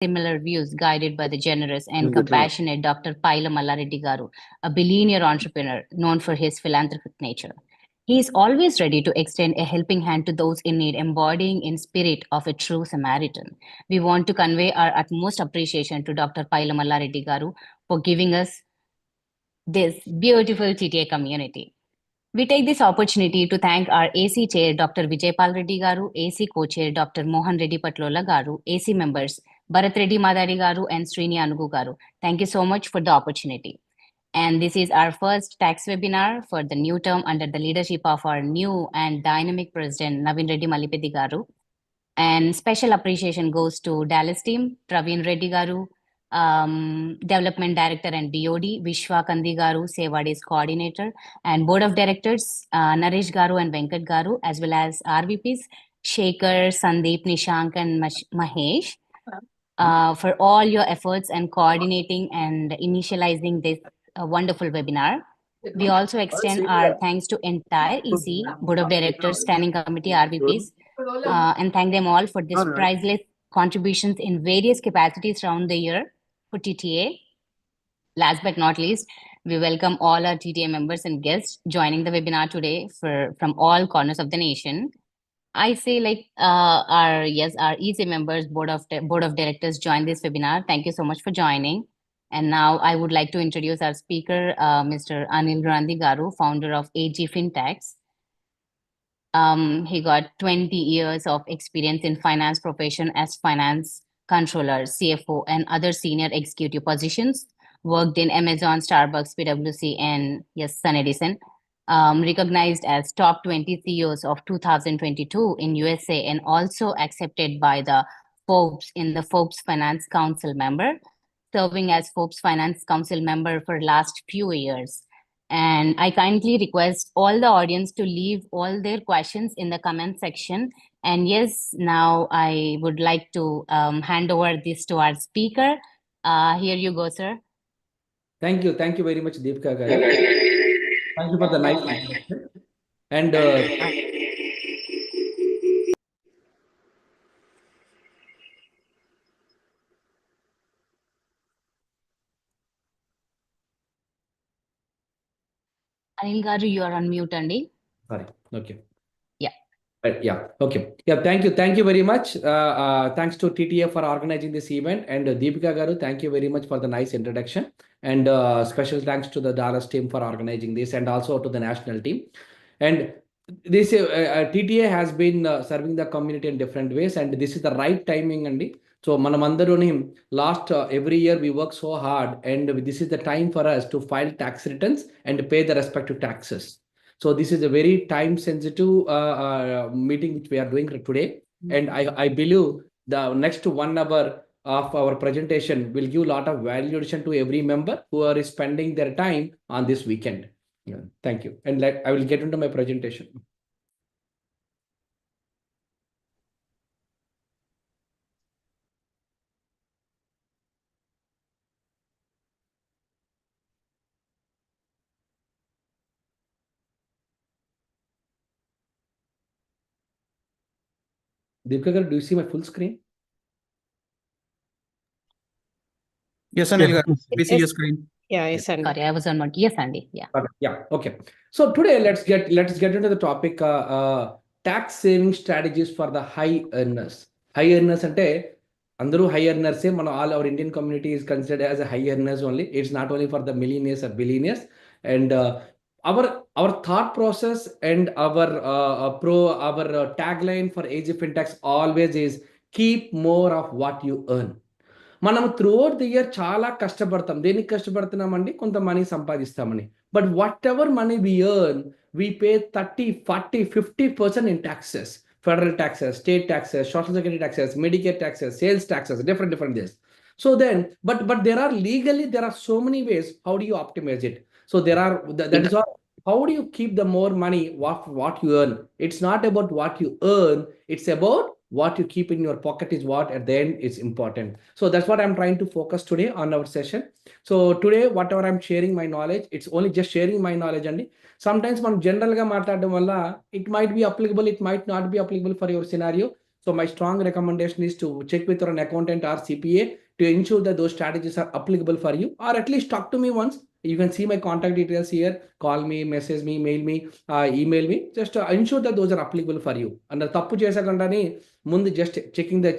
similar views guided by the generous and compassionate Dr. Paila Mallareddy Garu, a billionaire entrepreneur known for his philanthropic nature. He is always ready to extend a helping hand to those in need, embodying in spirit of a true Samaritan. We want to convey our utmost appreciation to Dr. Paila Mallareddy Garu for giving us this beautiful TTA community. We take this opportunity to thank our AC Chair, Dr. Vijaypal Reddy Garu, AC Co-Chair, Dr. Mohan Reddy Patlola Garu, AC members, Bharat Reddy Madari Garu, and Srini Anugu Garu. Thank you so much for the opportunity. And this is our first tax webinar for the new term under the leadership of our new and dynamic President, Naveen Reddy Malipedi Garu. And special appreciation goes to Dallas team, Praveen Reddy Garu, Development Director and BOD, Vishwa Kandi Garu, Sevadi's Coordinator, and Board of Directors, Naresh Garu and Venkat Garu, as well as RVPs, Shekhar, Sandeep, Nishank, and Mahesh, for all your efforts and coordinating and initializing this wonderful webinar. We also extend our thanks to entire EC, Board of Directors, Standing Committee, RVPs, and thank them all for this priceless contributions in various capacities around the year for TTA. Last but not least, we welcome all our TTA members and guests joining the webinar today from all corners of the nation. I say like our EC members, Board of Directors join this webinar. Thank you so much for joining. And now I would like to introduce our speaker, Mr. Anil Grandhi Garu, founder of AG FinTechs. He got 20 years of experience in finance profession as finance controller, CFO, and other senior executive positions. Worked in Amazon, Starbucks, PwC, and yes, Sun Edison. Recognized as top 20 CEOs of 2022 in USA, and also accepted by the Forbes in the Forbes Finance Council member, serving as Forbes Finance Council member for last few years. And I kindly request all the audience to leave all their questions in the comment section. And yes, now I would like to hand over this to our speaker. Here you go, sir. Thank you very much, Deepika Garu. Thank you for the nice introduction. And Anil Garu, you are on mute, Andy. sorry. Okay. Yeah. Okay. Yeah. Thank you very much. Thanks to TTA for organizing this event, and Deepika Garu, thank you very much for the nice introduction. And special thanks to the Dallas team for organizing this, and also to the national team. And this TTA has been serving the community in different ways, and this is the right timing, Andy. So manamandaroni last every year we work so hard, and this is the time for us to file tax returns and pay the respective taxes. So this is a very time sensitive meeting which we are doing today. And I believe the next 1 hour of our presentation will give a lot of value addition to every member who are spending their time on this weekend. Yeah, thank you. And I will get into my presentation. Deepika, do you see my full screen? Yes, Anil, we see your screen. Yeah, yes, Andy. Sorry, I was on mute. Yes, Andy. Yeah. Yeah. Okay. So today let's get into the topic tax saving strategies for the high earners. High earners ante andaru high earners all our Indian community is considered as a high earners only. It's not only for the millionaires or billionaires. And our thought process and our tagline for AG FinTechs always is keep more of what you earn. మనం throughout the year చాలా కష్టపడతాం. దేనికి కష్టపడుతున్నామండి? కొంత money సంపాదిస్తామని. But whatever money we earn, we pay 30, 40, 50% in taxes. Federal taxes, state taxes, social security taxes, Medicare taxes, sales taxes, different ways. So then, but there are legally, there are so many ways. How do you optimize it? So there are, that is all. How do you keep the more money, what you earn? It's not about what you earn. It's about what you keep in your pocket is what at the end is important. So that's what I'm trying to focus today on our session. So today, whatever I'm sharing my knowledge, it's only just sharing my knowledge. And sometimes man general ga maatladam valla it might be applicable, it might not be applicable for your scenario. So my strong recommendation is to check with your accountant or CPA to ensure that those strategies are applicable for you, or at least talk to me once. You can see my contact details here. Call me, message me, mail me, email me. Just to ensure that those are applicable for you. And the tappu chesakandani mundu just checking the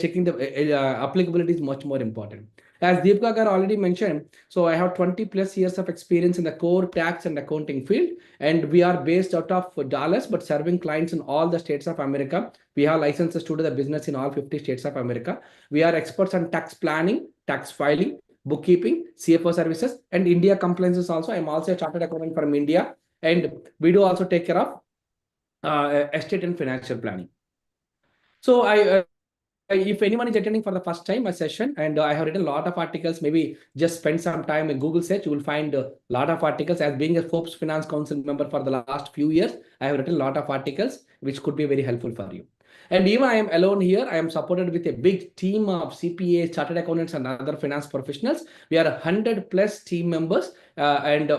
applicability is much more important. As Deepika Garu already mentioned, so I have 20 plus years of experience in the core tax and accounting field, and we are based out of Dallas, but serving clients in all the states of America. We have licenses to do the business in all 50 states of America. We are experts on tax planning, tax filing, bookkeeping, CFO services, and India compliances also. I'm also a chartered accountant from India, and we do also take care of estate and financial planning. So if anyone is attending for the first time a session, and I have written a lot of articles, maybe just spend some time in Google search, you will find a lot of articles. As being a Forbes Finance Council member for the last few years, I have written a lot of articles which could be very helpful for you. And even I am alone here, I am supported with a big team of CPAs, chartered accountants, and other finance professionals. We are 100 plus team members, and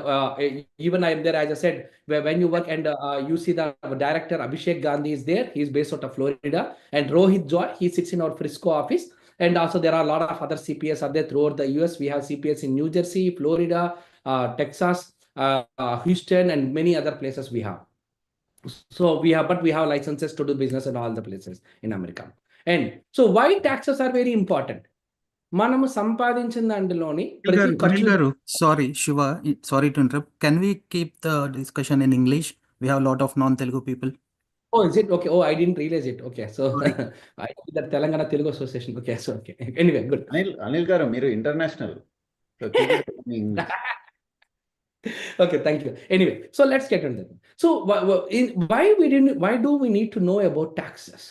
even I am there, as I said, when you work, and you see the director Abhishek Gandhi is there. He is based out of Florida, and Rohit Joy, he sits in our Frisco office. And also there are a lot of other CPAs are there throughout the US. We have CPAs in New Jersey, Florida, Texas, Houston, and many other places we have. So we have licenses to do business in all the places in America. And so why taxes are very important? మనము సంపాదించిన దాంట్లోని ప్రతి ఖర్చు. Sorry, Shiva, sorry to interrupt. Can we keep the discussion in English? We have a lot of non-Telugu people. Oh, is it? Okay. Oh, I didn't realize it. Okay. So I did the Telangana Telugu Association. Okay. So, okay. Anyway, good. Anil Garu, మీరు international. So keep it in English. Okay, thank you. Anyway, so let's get into that. So why do we need to know about taxes?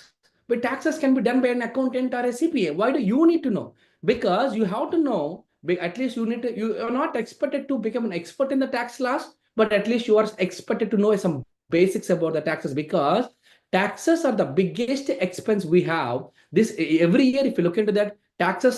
But taxes can be done by an accountant or a CPA. Why do you need to know? Because you have to know, at least you are not expected to become an expert in the tax laws, but at least you are expected to know some basics about the taxes, because taxes are the biggest expense we have. This every year, if you look into that, taxes,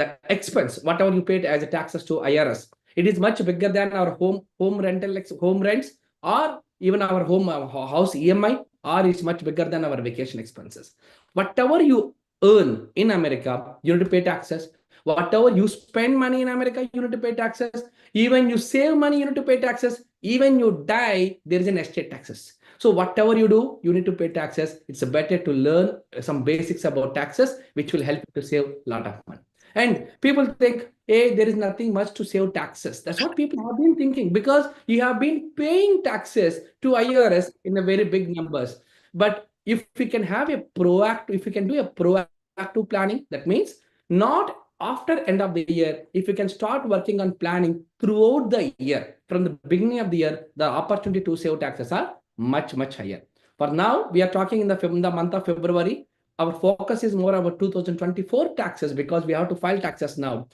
the expense, whatever you paid as a taxes to IRS, it is much bigger than our home rental, home rents, or even our home house EMI, or it's much bigger than our vacation expenses. Whatever you earn in America, you need to pay taxes. Whatever you spend money in America, you need to pay taxes. Even you save money, you need to pay taxes. Even you die, there is an estate taxes. So whatever you do, you need to pay taxes. It's better to learn some basics about taxes, which will help you to save a lot of money. And people think, hey, there is nothing much to save taxes. That's what people have been thinking, because you have been paying taxes to IRS in a very big numbers. But if we can have a proactive, if we can do a proactive planning, that means not after end of the year, if you can start working on planning throughout the year, from the beginning of the year, the opportunity to save taxes are much, much higher. For now, we are talking in the month of February. Our focus is more about 2024 taxes, because we have to file taxes now.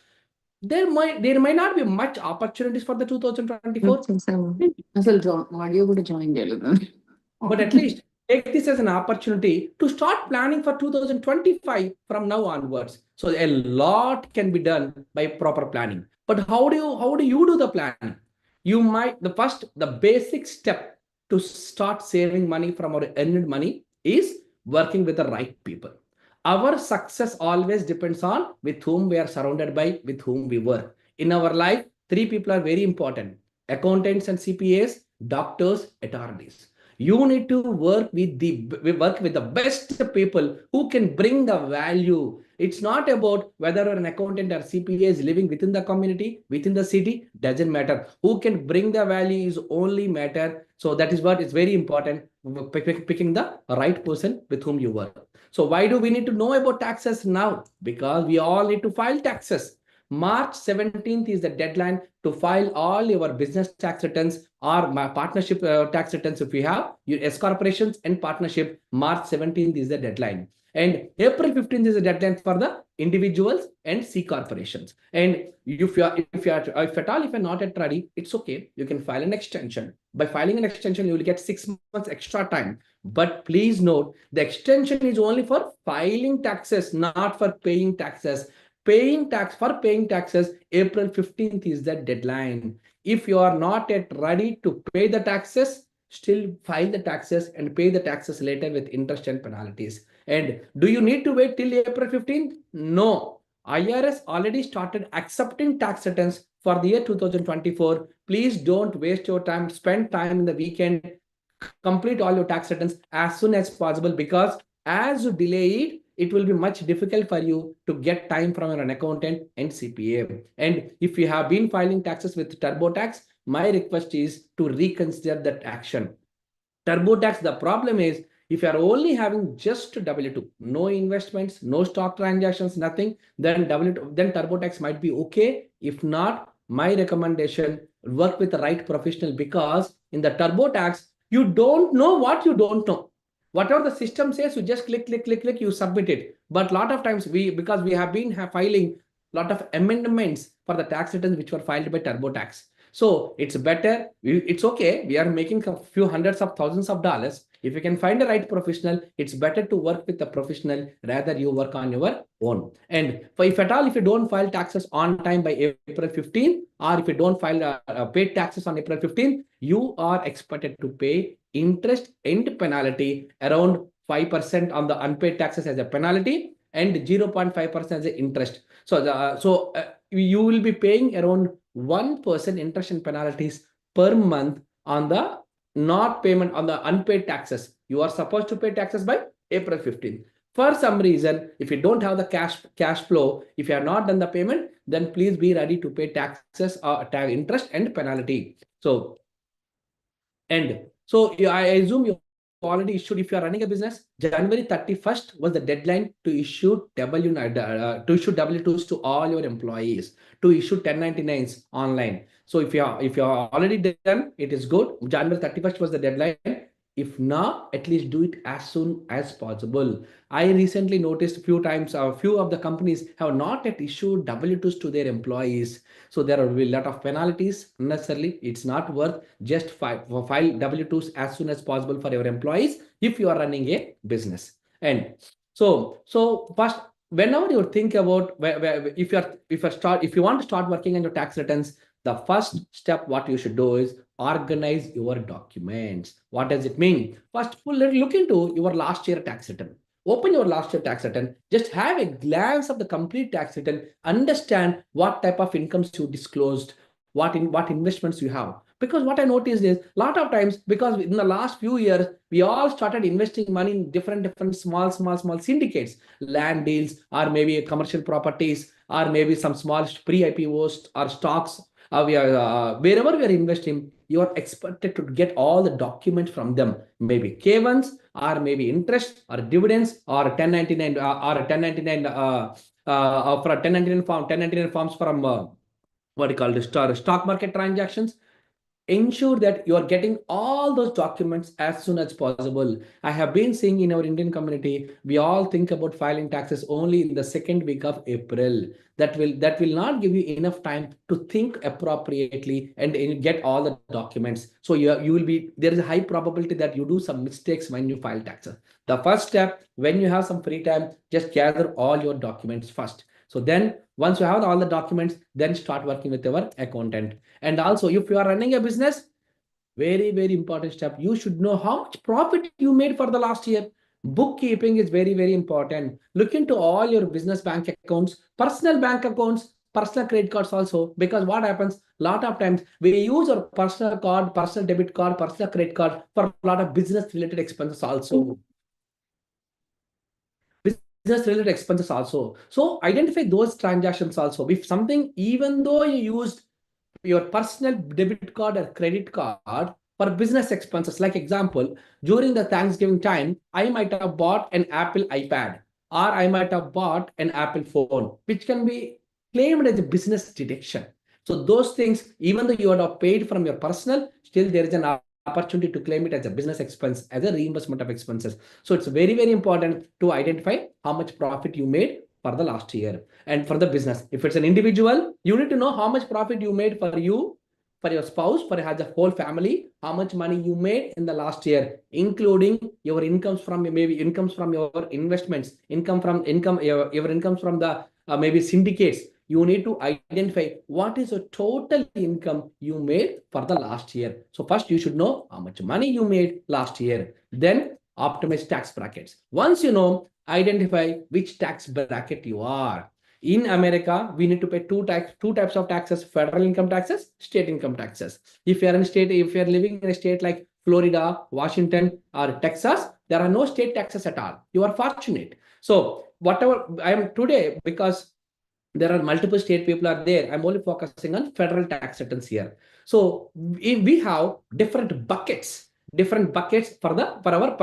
There might not be much opportunities for the 2024. But at least take this as an opportunity to start planning for 2025 from now onwards. So a lot can be done by proper planning. But how do you do the planning? You might, the basic step to start saving money from our earned money is working with the right people. Our success always depends on with whom we are surrounded by, with whom we work. In our life, 3 people are very important: accountants and CPAs, doctors, attorneys. You need to work with the best people who can bring the value. It's not about whether an accountant or CPA is living within the community, within the city, doesn't matter. Who can bring the value is only matter. So that is what is very important, picking the right person with whom you work. So why do we need to know about taxes now? Because we all need to file taxes. March 17th is the deadline to file all your business tax returns or partnership tax returns. If you have your S corporations and partnership, March 17th is the deadline. And April 15th is the deadline for the individuals and C corporations. And if at all you're not yet ready, it's okay. You can file an extension. By filing an extension, you will get 6 months extra time. But please note, the extension is only for filing taxes, not for paying taxes. Paying taxes, April 15th is the deadline. If you are not yet ready to pay the taxes, still file the taxes and pay the taxes later with interest and penalties. And do you need to wait till April 15th? No. IRS already started accepting tax returns for the year 2024. Please don't waste your time. Spend time in the weekend. Complete all your tax returns as soon as possible, because as you delay it, it will be much difficult for you to get time from an accountant and CPA. And if you have been filing taxes with TurboTax, my request is to reconsider that action. TurboTax, the problem is if you are only having just W2, no investments, no stock transactions, nothing, then TurboTax might be okay. If not, my recommendation, work with the right professional, because in the TurboTax, you don't know what you don't know. Whatever the system says, you just click, you submit it. But a lot of times because we have been filing a lot of amendments for the tax returns which were filed by TurboTax. So it's better. It's okay. We are making a few hundreds of thousands of dollars. If you can find the right professional, it's better to work with a professional rather you work on your own. And if at all, if you don't file taxes on time by April 15, or if you don't file paid taxes on April 15, you are expected to pay interest and penalty around 5% on the unpaid taxes as a penalty and 0.5% as a interest. So you will be paying around 1% interest and penalties per month on the not payment on the unpaid taxes. You are supposed to pay taxes by April 15th. For some reason, if you don't have the cash flow, if you have not done the payment, then please be ready to pay taxes or interest and penalty. So I assume you already issued, if you are running a business, January 31st was the deadline to issue W2s to all your employees, to issue 1099s online. So if you are already done, it is good. January 31st was the deadline. If not, at least do it as soon as possible. I recently noticed a few times, a few of the companies have not yet issued W2s to their employees. So there will be a lot of penalties unnecessarily. It's not worth. Just file W2s as soon as possible for your employees if you are running a business. And so first, whenever you think about if you want to start working on your tax returns, the first step what you should do is organize your documents. What does it mean? First, look into your last year tax return. Open your last year tax return. Just have a glance of the complete tax return. Understand what type of incomes you disclosed, what investments you have. Because what I noticed is a lot of times, because in the last few years, we all started investing money in different small syndicates, land deals, or maybe commercial properties, or maybe some small pre-IPOs or stocks. Wherever we are investing, you are expected to get all the documents from them, maybe K1s, or maybe interest, or dividends, or 1099, or 1099 for a 1099 forms from what you call the stock market transactions. Ensure that you are getting all those documents as soon as possible. I have been seeing in our Indian community, we all think about filing taxes only in the second week of April. That will not give you enough time to think appropriately and get all the documents. So you will be, there is a high probability that you do some mistakes when you file taxes. The first step, when you have some free time, just gather all your documents first. So then once you have all the documents, then start working with your accountant. And also, if you are running a business, very, very important step, you should know how much profit you made for the last year. Bookkeeping is very, very important. Look into all your business bank accounts, personal bank accounts, personal credit cards also, because what happens, a lot of times we use our personal card, personal debit card, personal credit card for a lot of business related expenses also. Business-related expenses also. So identify those transactions also. If something, even though you used your personal debit card or credit card for business expenses, like example, during the Thanksgiving time, I might have bought an Apple iPad, or I might have bought an Apple phone, which can be claimed as a business deduction. So those things, even though you would have paid from your personal, still there is an opportunity to claim it as a business expense, as a reimbursement of expenses. So it's very, very important to identify how much profit you made for the last year. And for the business, if it's an individual, you need to know how much profit you made for you, for your spouse, for the whole family, how much money you made in the last year, including your incomes from maybe incomes from your investments, your incomes from the maybe syndicates. You need to identify what is the total income you made for the last year. So first you should know how much money you made last year. Then optimize tax brackets. Once you know identify which tax bracket you are. In America, we need to pay two types of taxes: federal income taxes, state income taxes. If you are living in a state like Florida, Washington, or Texas, there are no state taxes at all. You are fortunate. So whatever I am today, because there are multiple state people are there, I'm only focusing on federal tax returns here. So we have different buckets for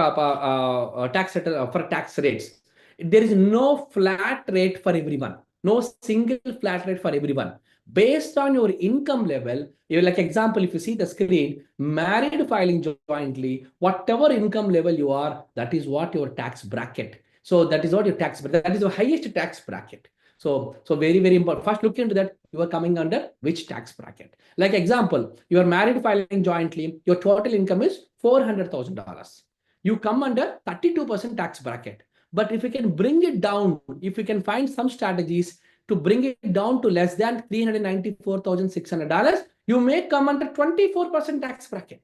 our tax return, for tax rates. There is no flat rate for everyone, no single flat rate for everyone. Based on your income level, you like example, if you see the screen, married filing jointly, whatever income level you are, that is what your tax bracket. So that is what your tax, that is the highest tax bracket. So very, very important. First, look into that. You are coming under which tax bracket. Like example, you are married filing jointly. Your total income is $400,000. You come under 32% tax bracket. But if you can bring it down, if you can find some strategies to bring it down to less than $394,600, you may come under 24% tax bracket.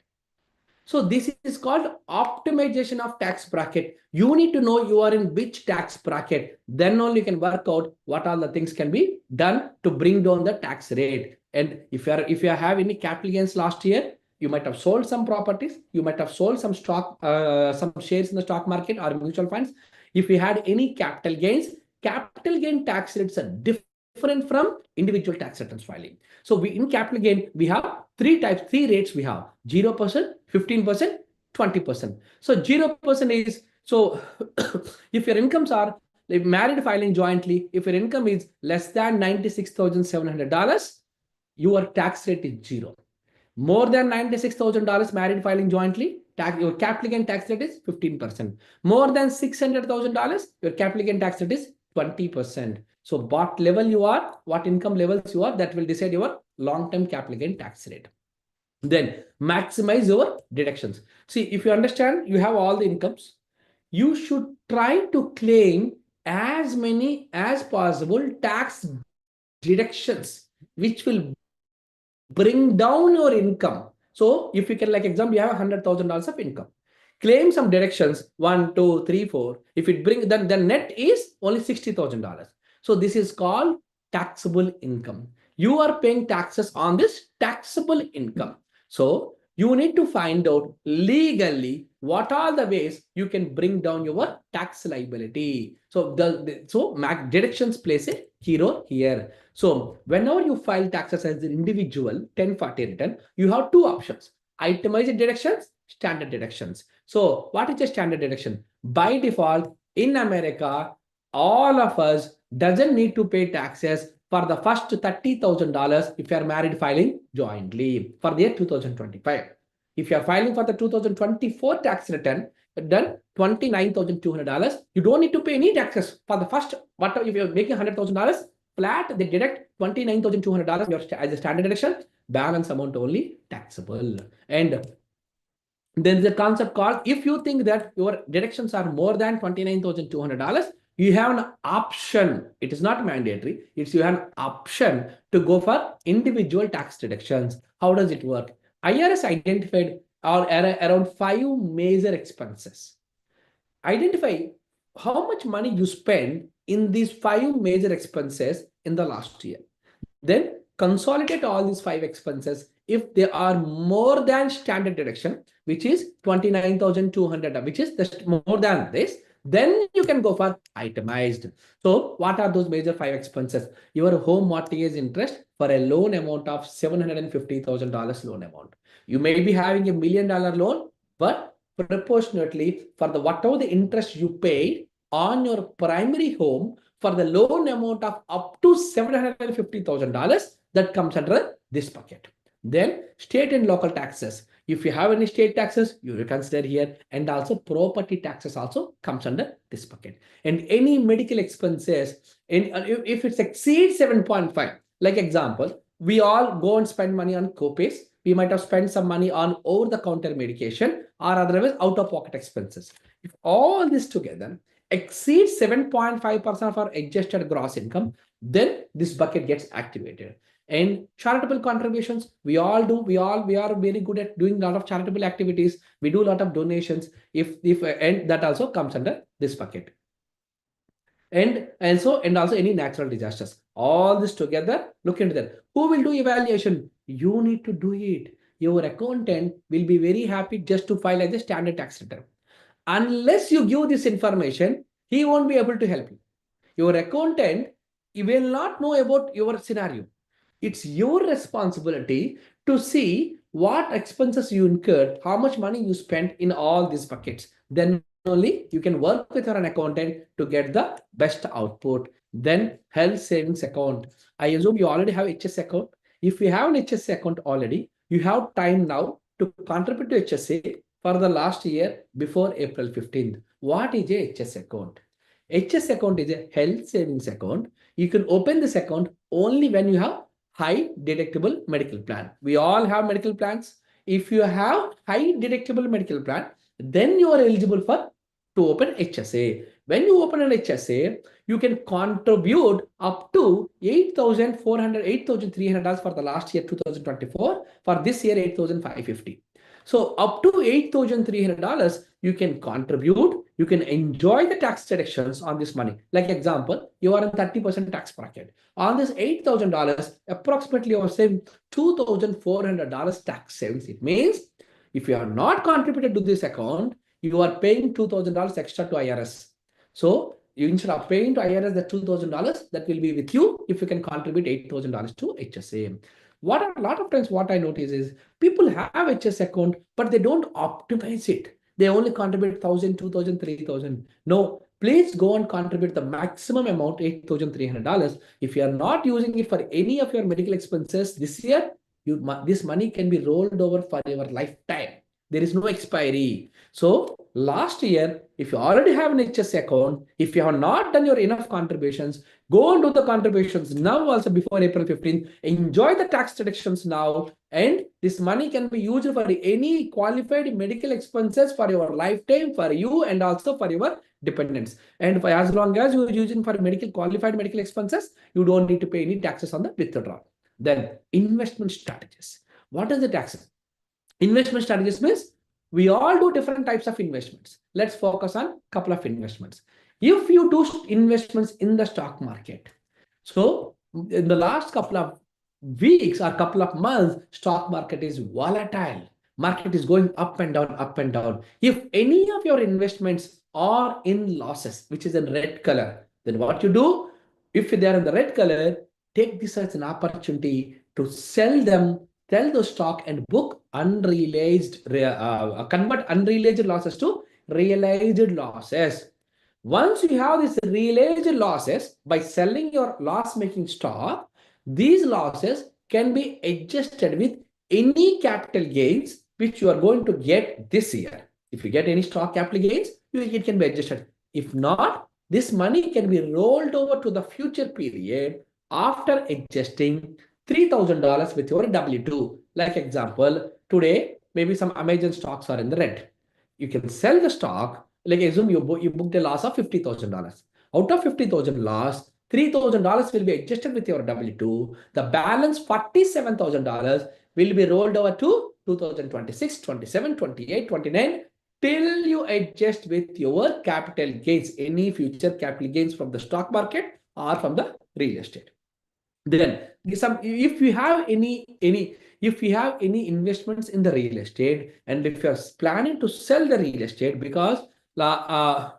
So this is called optimization of tax bracket. You need to know you are in which tax bracket. Then only you can work out what all the things can be done to bring down the tax rate. And if you have any capital gains last year, you might have sold some properties, you might have sold some stock, some shares in the stock market or mutual funds. If you had any capital gain tax rates are different from individual tax returns filing. So in capital gain, we have three rates we have: 0%, 15%, 20%. So 0% is, so if your incomes are married filing jointly, if your income is less than $96,700, your tax rate is 0. More than $96,000 married filing jointly, your capital gain tax rate is 15%. More than $600,000, your capital gain tax rate is 20%. So what level you are, what income levels you are, that will decide your long-term capital gain tax rate. Then maximize your deductions. See, if you understand, you have all the incomes, you should try to claim as many as possible tax deductions, which will bring down your income. So if you can, like example, you have $100,000 of income, claim some deductions, 1, 2, 3, 4. If it brings, then the net is only $60,000. So this is called taxable income. You are paying taxes on this taxable income. So you need to find out legally what are the ways you can bring down your tax liability. So deductions plays a hero here. So whenever you file taxes as an individual 1040 return, you have two options: itemized deductions, standard deductions. So what is a standard deduction? By default, in America, all of us doesn't need to pay taxes for the first $30,000 if you are married filing jointly for the year 2025. If you are filing for the 2024 tax return, then $29,200, you don't need to pay any taxes for the first. Whatever, if you're making $100,000 flat, they deduct $29,200 as a standard deduction. Balance amount only taxable. And then the concept called, if you think that your deductions are more than $29,200, you have an option. It is not mandatory. It's you have an option to go for individual tax deductions. How does it work? IRS identified around 5 major expenses. Identify how much money you spend in these 5 major expenses in the last year. Then consolidate all these 5 expenses. If they are more than standard deduction, which is 29,200, which is just more than this, then you can go for itemized. So what are those major 5 expenses? Your home mortgage interest for a loan amount of $750,000 loan amount. You may be having $1 million loan, but proportionately for the whatever the interest you paid on your primary home for the loan amount of up to $750,000, that comes under this bucket. Then state and local taxes. If you have any state taxes, you will consider here, and also property taxes also comes under this bucket. And any medical expenses, and if it exceeds 7.5, like example, we all go and spend money on co-pays. We might have spent some money on over-the-counter medication or otherwise out-of-pocket expenses. If all this together exceeds 7.5% of our adjusted gross income, then this bucket gets activated. And charitable contributions, we all do. We are very good at doing a lot of charitable activities. We do a lot of donations. And that also comes under this bucket. and also any natural disasters. All this together, look into that. Who will do evaluation? You need to do it. Your accountant will be very happy just to file as a standard tax return. Unless you give this information, he won't be able to help you. Your accountant, he will not know about your scenario. It's your responsibility to see what expenses you incurred, how much money you spent in all these buckets. Then only you can work with an accountant to get the best output. Then health savings account. I assume you already have HS account. If you have an HS account already, you have time now to contribute to HSA for the last year before April 15th. What is a HS account? HS account is a health savings account. You can open this account only when you have high deductible medical plan. We all have medical plans. If you have high deductible medical plan, then you are eligible for to open HSA. When you open an HSA, you can contribute up to $8,300 for the last year 2024. For this year, $8,550. So up to $8,300, you can contribute, you can enjoy the tax deductions on this money. Like example, you are in 30% tax bracket. On this $8,000, approximately you are saving $2,400 tax savings. It means if you are not contributed to this account, you are paying $2,000 extra to IRS. So you instead of paying to IRS the $2,000, that will be with you if you can contribute $8,000 to HSA. A lot of times what I notice is people have HS account, but they don't optimize it. They only contribute 1,000, 2,000, 3,000. No, please go and contribute the maximum amount, $8,300. If you are not using it for any of your medical expenses this year, this money can be rolled over for your lifetime. There is no expiry. So last year, if you already have an HS account, if you have not done your enough contributions, go and do the contributions now also before April 15th. Enjoy the tax deductions now. And this money can be used for any qualified medical expenses for your lifetime, for you and also for your dependents. And for as long as you are using for qualified medical expenses, you don't need to pay any taxes on the withdrawal. Then investment strategies. What is the taxes? Investment strategies means we all do different types of investments. Let's focus on a couple of investments. If you do investments in the stock market, so in the last couple of weeks or couple of months, stock market is volatile. Market is going up and down, up and down. If any of your investments are in losses, which is in red color, then what you do, if they are in the red color, take this as an opportunity to sell them, sell the stock and book unrealized, convert unrealized losses to realized losses. Once you have these realized losses by selling your loss-making stock, these losses can be adjusted with any capital gains which you are going to get this year. If you get any stock capital gains, it can be adjusted. If not, this money can be rolled over to the future period after adjusting $3,000 with your W2. Like example, today, maybe some Amazon stocks are in the red. You can sell the stock. Like assume you booked a loss of $50,000. Out of 50,000 loss, $3,000 will be adjusted with your W2. The balance $47,000 will be rolled over to 2026, 27, 28, 29 till you adjust with your capital gains, any future capital gains from the stock market or from the real estate. Then if you have any investments in the real estate, and if you're planning to sell the real estate, because yeah,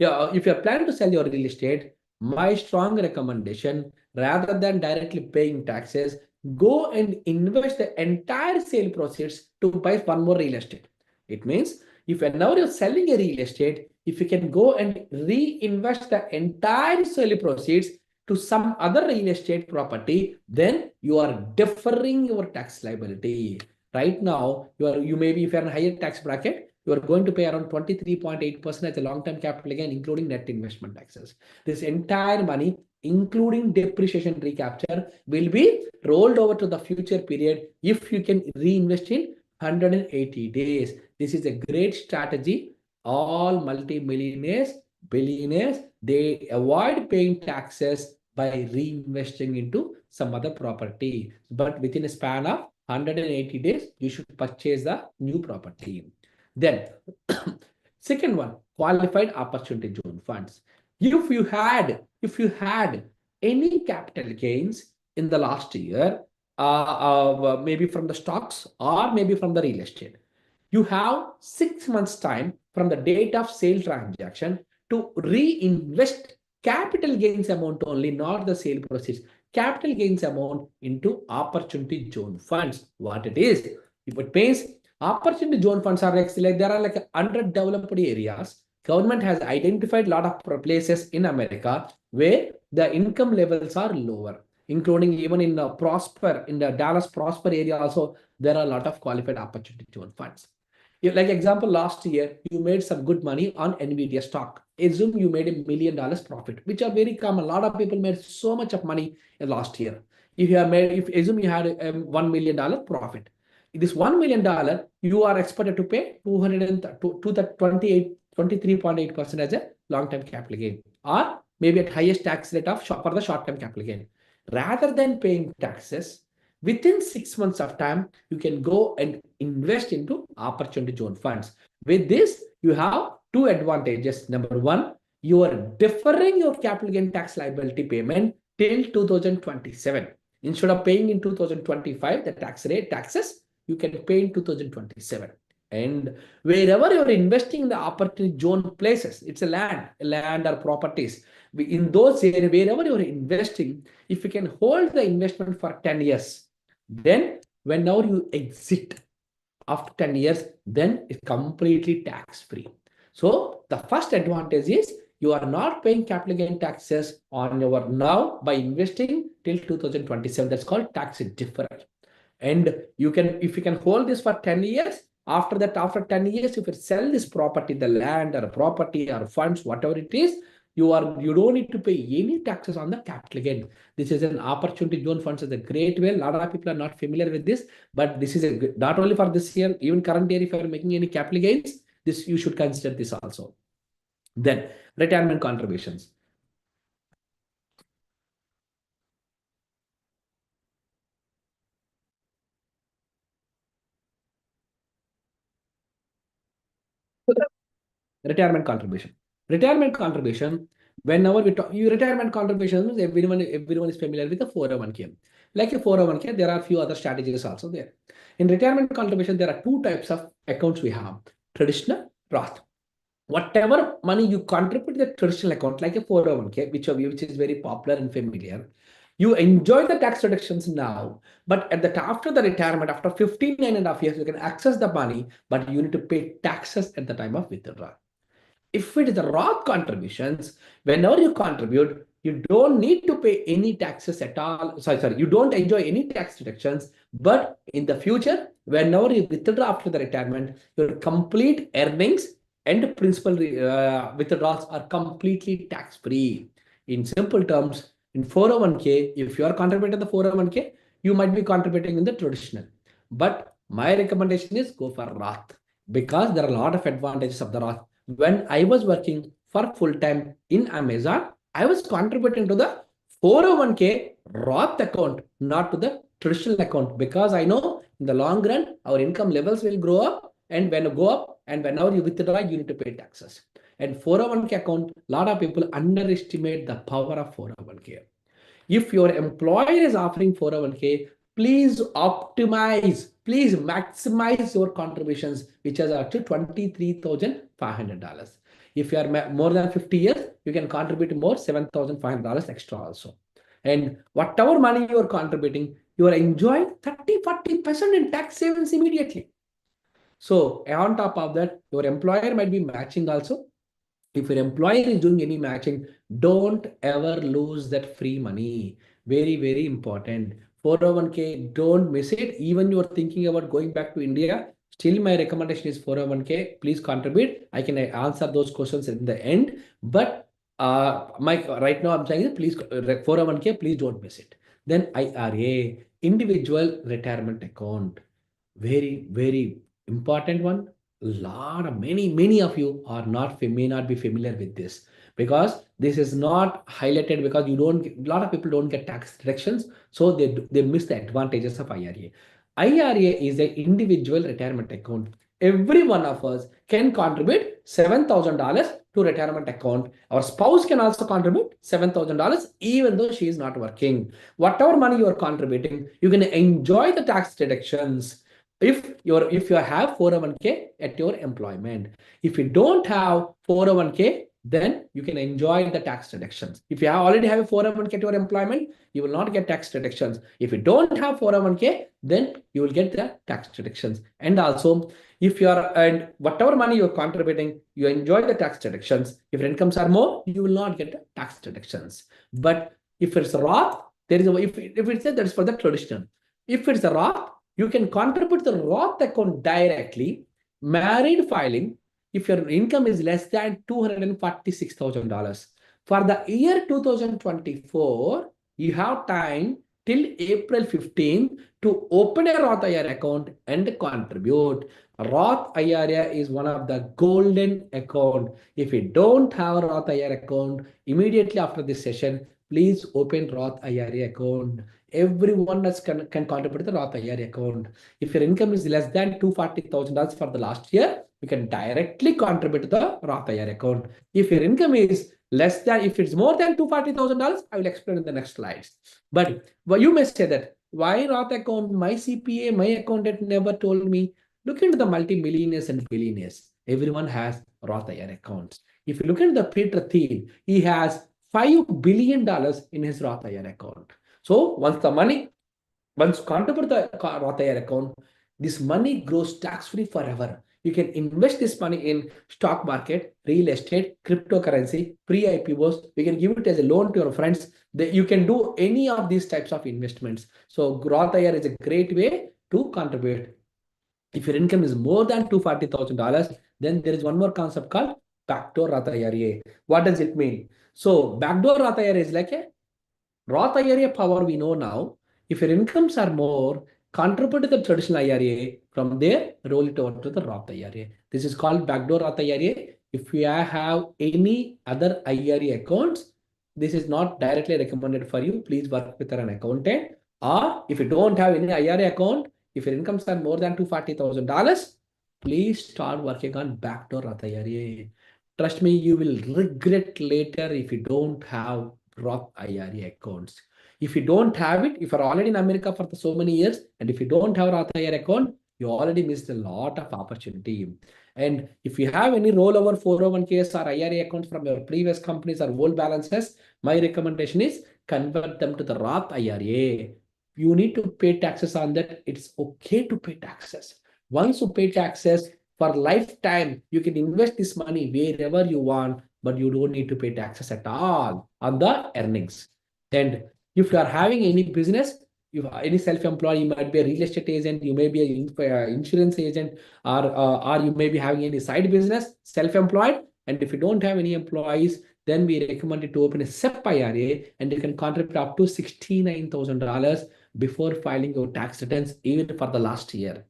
if you're planning to sell your real estate, my strong recommendation, rather than directly paying taxes, go and invest the entire sale proceeds to buy one more real estate. It means if now you're selling a real estate, if you can go and reinvest the entire sale proceeds to some other real estate property, then you are deferring your tax liability. Right now, you may be, if you're in a higher tax bracket, you are going to pay around 23.8% as a long-term capital gain, including net investment taxes. This entire money, including depreciation recapture, will be rolled over to the future period if you can reinvest in 180 days. This is a great strategy. All multi-millionaires, billionaires, they avoid paying taxes by reinvesting into some other property. But within a span of 180 days, you should purchase the new property. Then, second one, qualified opportunity zone funds. if you had any capital gains in the last year, maybe from the stocks or maybe from the real estate, you have 6 months time from the date of sale transaction to reinvest capital gains amount only, not the sale proceeds. Capital gains amount into opportunity zone funds. What it is? If it means opportunity zone funds are like there are like underdeveloped areas. Government has identified a lot of places in America where the income levels are lower, including even in the Dallas Prosper area also, there are a lot of qualified opportunity zone funds. Like example, last year, you made some good money on NVIDIA stock. Assume you made $1 million profit, which are very common. A lot of people made so much of money in last year. If assume you had a $1 million profit, this $1 million, you are expected to pay 23.8% as a long-term capital gain, or maybe at highest tax rate of for the short-term capital gain. Rather than paying taxes, within 6 months of time, you can go and invest into opportunity zone funds. With this, you have two advantages. Number one, you are deferring your capital gain tax liability payment till 2027. Instead of paying in 2025, the taxes, you can pay in 2027. And wherever you're investing in the opportunity zone places, it's a land or properties. In those areas, wherever you're investing, if you can hold the investment for 10 years, then whenever you exit after 10 years, then it's completely tax-free. So the first advantage is you are not paying capital gain taxes on your now by investing till 2027. That's called tax deferral. And you can, if you can hold this for 10 years, after that, after 10 years, if you sell this property, the land or property or funds, whatever it is, you don't need to pay any taxes on the capital gain. This is an opportunity zone funds is a great way. A lot of people are not familiar with this, but this is a not only for this year, even current year, if you are making any capital gains, this you should consider this also. Then retirement contributions. Retirement contribution. Retirement contribution, whenever we talk, retirement contributions, everyone is familiar with the 401k. Like a 401k, there are few other strategies also there. In retirement contribution, there are two types of accounts we have: traditional, Roth. Whatever money you contribute to the traditional account, like a 401k, which is very popular and familiar, you enjoy the tax reductions now, but after the retirement, after 15.5 years, you can access the money, but you need to pay taxes at the time of withdrawal. If it is the Roth contributions, whenever you contribute, you don't need to pay any taxes at all. Sorry, you don't enjoy any tax deductions. But in the future, whenever you withdraw after the retirement, your complete earnings and principal withdrawals are completely tax-free. In simple terms, in 401k, if you are contributing the 401k, you might be contributing in the traditional. But my recommendation is go for Roth, because there are a lot of advantages of the Roth. When I was working for full-time in Amazon, I was contributing to the 401k Roth account, not to the traditional account, because I know in the long run, our income levels will grow up, and when you go up and whenever you withdraw, you need to pay taxes. And 401k account, a lot of people underestimate the power of 401k. If your employer is offering 401k, please optimize, please maximize your contributions, which is up to $23,500. If you are more than 50 years, you can contribute more, $7,500 extra also. And whatever money you are contributing, you are enjoying 30-40% in tax savings immediately. So on top of that, your employer might be matching also. If your employer is doing any matching, don't ever lose that free money. Very, very important. 401k, don't miss it. Even you're thinking about going back to India, still my recommendation is 401k. Please contribute. I can answer those questions in the end. But right now I'm saying, please 401k, please don't miss it. Then IRA, individual retirement account. Very, very important one. Many of you are may not be familiar with this, because this is not highlighted, because a lot of people don't get tax deductions, so they miss the advantages of IRA. IRA is an individual retirement account. every one of us can contribute $7,000 to retirement account. Our spouse can also contribute $7,000 even though she is not working. Whatever money you are contributing, you can enjoy the tax deductions if you have 401k at your employment. If you don't have 401k, then you can enjoy the tax deductions. If you already have a 401k at your employment, you will not get tax deductions. If you don't have 401k, then you will get the tax deductions. And also, if you are and whatever money you're contributing, you enjoy the tax deductions. If your incomes are more, you will not get the tax deductions. But if it's Roth, there is a if it's that is for the traditional. If it's a Roth, you can contribute the Roth account directly. Married filing, if your income is less than $246,000. For the year 2024, you have time till April 15 to open a Roth IRA account and contribute. Roth IRA is one of the golden account. If you don't have a Roth IRA account, immediately after this session, please open Roth IRA account. Everyone can contribute to the Roth IRA account. If your income is less than $240,000 for the last year, you can directly contribute to the Roth IRA account. If your income is less than, if it's more than $240,000, I will explain in the next slides. But you may say that, why Roth account? My CPA, my accountant never told me. Look into the multi-millionaires and billionaires. Everyone has Roth IRA accounts. If you look at the Peter Thiel, he has $5 billion in his Roth IRA account. So once you contribute the Roth IRA account, this money grows tax-free forever. You can invest this money in stock market, real estate, cryptocurrency, pre-IPOs. You can give it as a loan to your friends. You can do any of these types of investments. So Roth IRA is a great way to contribute. If your income is more than $240,000, then there is one more concept called backdoor Roth IRA. What does it mean? So backdoor Roth IRA is like a Roth IRA power we know now. If your incomes are more, contribute to the traditional IRA. From there, roll it over to the Roth IRA. This is called backdoor Roth IRA. If you have any other IRA accounts, this is not directly recommended for you. Please work with an accountant. Or if you don't have any IRA account, if your incomes are more than $240,000, please start working on backdoor Roth IRA. Trust me, you will regret later if you don't have Roth IRA accounts. If you don't have it, if you're already in America for so many years, and if you don't have Roth IRA account, you already missed a lot of opportunity. And if you have any rollover 401ks or IRA accounts from your previous companies or old balances, my recommendation is convert them to the Roth IRA. You need to pay taxes on that. It's okay to pay taxes. Once you pay taxes for lifetime, you can invest this money wherever you want, but you don't need to pay taxes at all on the earnings. And if you are having any business, you any self-employed, you might be a real estate agent, you may be an insurance agent, or you may be having any side business, self-employed. And if you don't have any employees, then we recommend you to open a SEP IRA, and you can contribute up to $69,000 before filing your tax returns, even for the last year.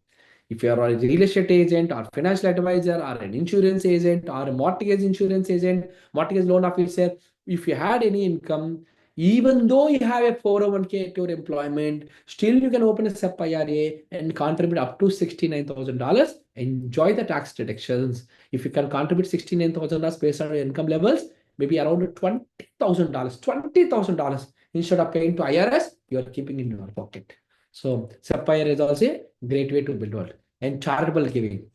If you are a real estate agent or financial advisor or an insurance agent or a mortgage insurance agent, mortgage loan officer, if you had any income, even though you have a 401k at your employment, still you can open a SEP IRA and contribute up to $69,000. Enjoy the tax deductions. If you can contribute $69,000 based on your income levels, maybe around $20,000 instead of paying to IRS, you are keeping in your pocket. So SEP IRA is also a great way to build wealth. And charitable giving.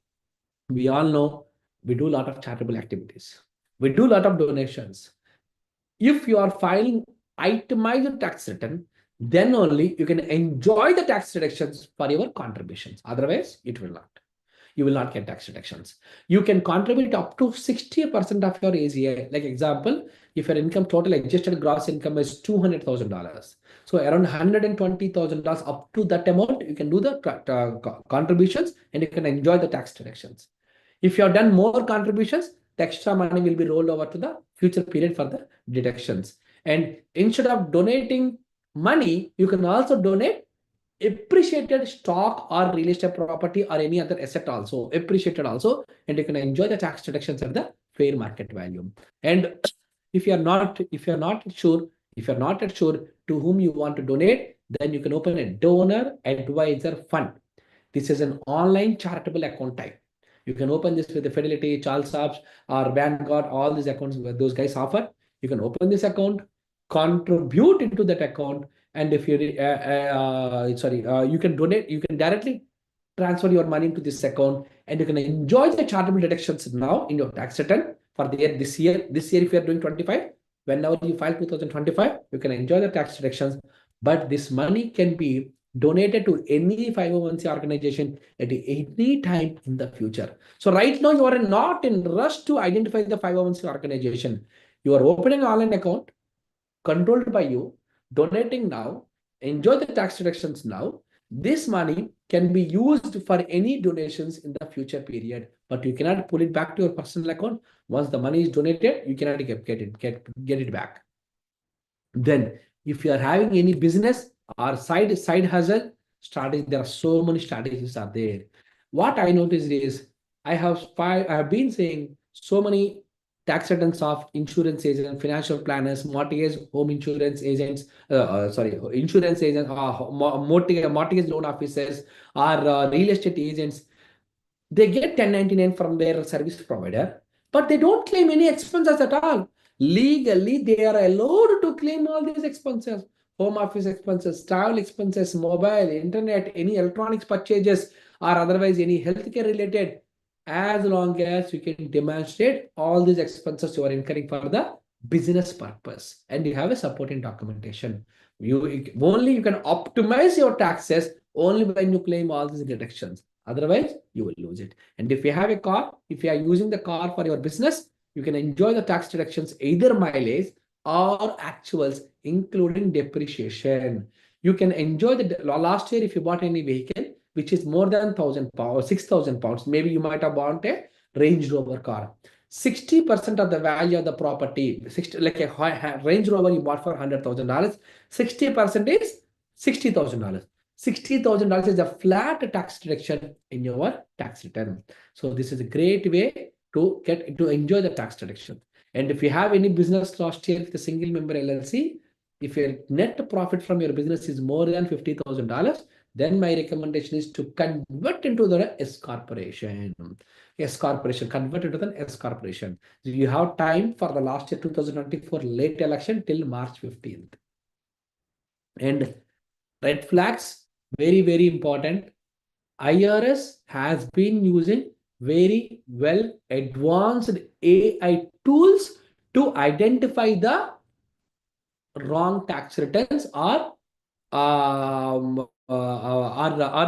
We all know we do a lot of charitable activities. We do a lot of donations. If you are filing itemized tax return, then only you can enjoy the tax deductions for your contributions. Otherwise, it will not. You will not get tax deductions. You can contribute up to 60% of your AGI. Like example, if your income, total adjusted gross income is $200,000. So around $120,000 up to that amount, you can do the contributions and you can enjoy the tax deductions. If you have done more contributions, the extra money will be rolled over to the future period for the deductions. And instead of donating money, you can also donate appreciated stock or real estate property or any other asset also, appreciated also, and you can enjoy the tax deductions at the fair market value. And if you're not sure to whom you want to donate, then you can open a donor advisor fund. This is an online charitable account type. You can open this with the Fidelity, Charles Schwab, or Vanguard, all these accounts where those guys offer. You can open this account, contribute into that account, and if you you can donate, you can directly transfer your money into this account, and you can enjoy the chargeable deductions now in your tax return for the year this year. This year, if you are doing 25, whenever you file 2025, you can enjoy the tax deductions. But this money can be donated to any 501c organization at any time in the future. So right now, you are not in rush to identify the 501c organization. You are opening an online account controlled by you, donating now, enjoy the tax deductions now. This money can be used for any donations in the future period, but you cannot pull it back to your personal account. Once the money is donated, you cannot get it back. Then, if you are having any business or side hustle strategy, there are so many strategies are there. What I noticed is I have been saying so many tax returns of insurance agents, financial planners, mortgage home insurance agents, insurance agents, mortgage loan officers, or real estate agents. They get 1099 from their service provider, but they don't claim any expenses at all. Legally, they are allowed to claim all these expenses: home office expenses, travel expenses, mobile, internet, any electronics purchases, or otherwise any healthcare related, as long as you can demonstrate all these expenses you are incurring for the business purpose and you have a supporting documentation. You can optimize your taxes only when you claim all these deductions. Otherwise, you will lose it. And if you have a car, if you are using the car for your business, you can enjoy the tax deductions, either mileage or actuals, including depreciation. You can enjoy the last year if you bought any vehicle which is more than 1,000 pounds, 6,000 pounds. Maybe you might have bought a Range Rover car. 60% of the value of the property, 60, like a Range Rover you bought for $100,000, 60% is $60,000. $60,000 is a flat tax deduction in your tax return. So this is a great way to enjoy the tax deduction. And if you have any business last year with a single member LLC, if your net profit from your business is more than $50,000, then my recommendation is to convert into the S corporation. Convert into the S corporation. So you have time for the last year 2024 late election till March 15th. And red flags, very, very important. IRS has been using very well advanced AI tools to identify the wrong tax returns or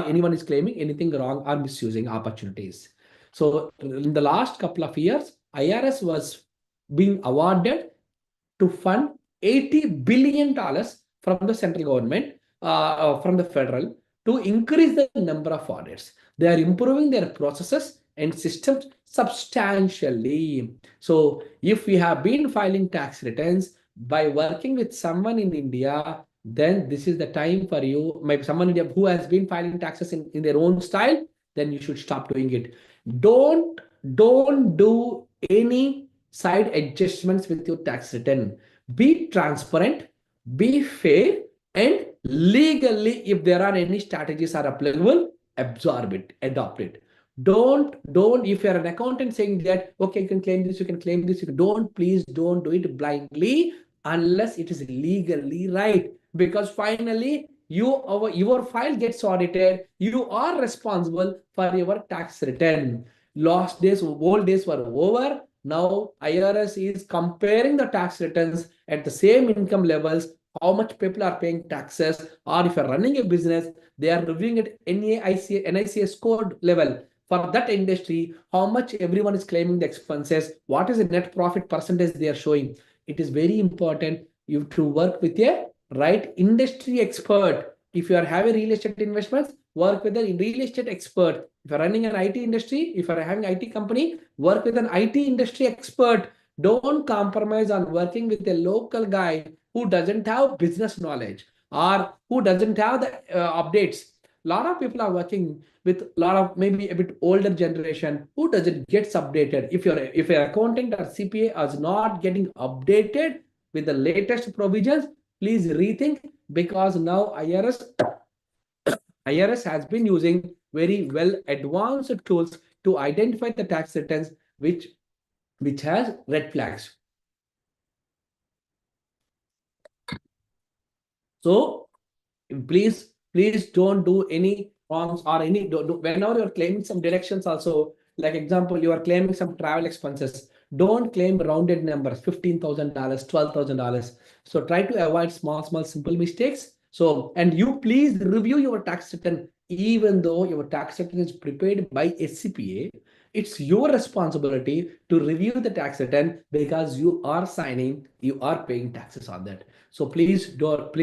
anyone is claiming anything wrong or misusing opportunities. So in the last couple of years, IRS was being awarded to fund $80 billion from the central government, from the federal, to increase the number of audits. They are improving their processes and systems substantially. So if we have been filing tax returns by working with someone in India, then this is the time for you. Maybe someone in India who has been filing taxes in their own style, then you should stop doing it. Don't do any side adjustments with your tax return. Be transparent, be fair, and legally, if there are any strategies are applicable, absorb it, adopt it. Don't, if you're an accountant saying that, okay, you can claim this, please don't do it blindly unless it is legally right. Because finally, your file gets audited, you are responsible for your tax return. Old days were over. Now IRS is comparing the tax returns at the same income levels, how much people are paying taxes, or if you're running a business, they are reviewing it NICS code level. For that industry, how much everyone is claiming the expenses, what is the net profit percentage they are showing. It is very important you to work with a right industry expert. If you are having real estate investments, work with a real estate expert. If you're running an IT industry, if you're having IT company, work with an IT industry expert. Don't compromise on working with a local guy who doesn't have business knowledge or who doesn't have the updates. A lot of people are working with a lot of maybe a bit older generation who doesn't get updated. If your accountant or CPA is not getting updated with the latest provisions, please rethink, because now IRS has been using very well advanced tools to identify the tax returns which has red flags. So please don't do any forms or any whenever you're claiming some deductions also, like example, you are claiming some travel expenses, don't claim rounded numbers, $15,000, $12,000. So try to avoid small simple mistakes. So, and you please review your tax return. Even though your tax return is prepared by SCPA, it's your responsibility to review the tax return, because you are paying taxes on that. So please work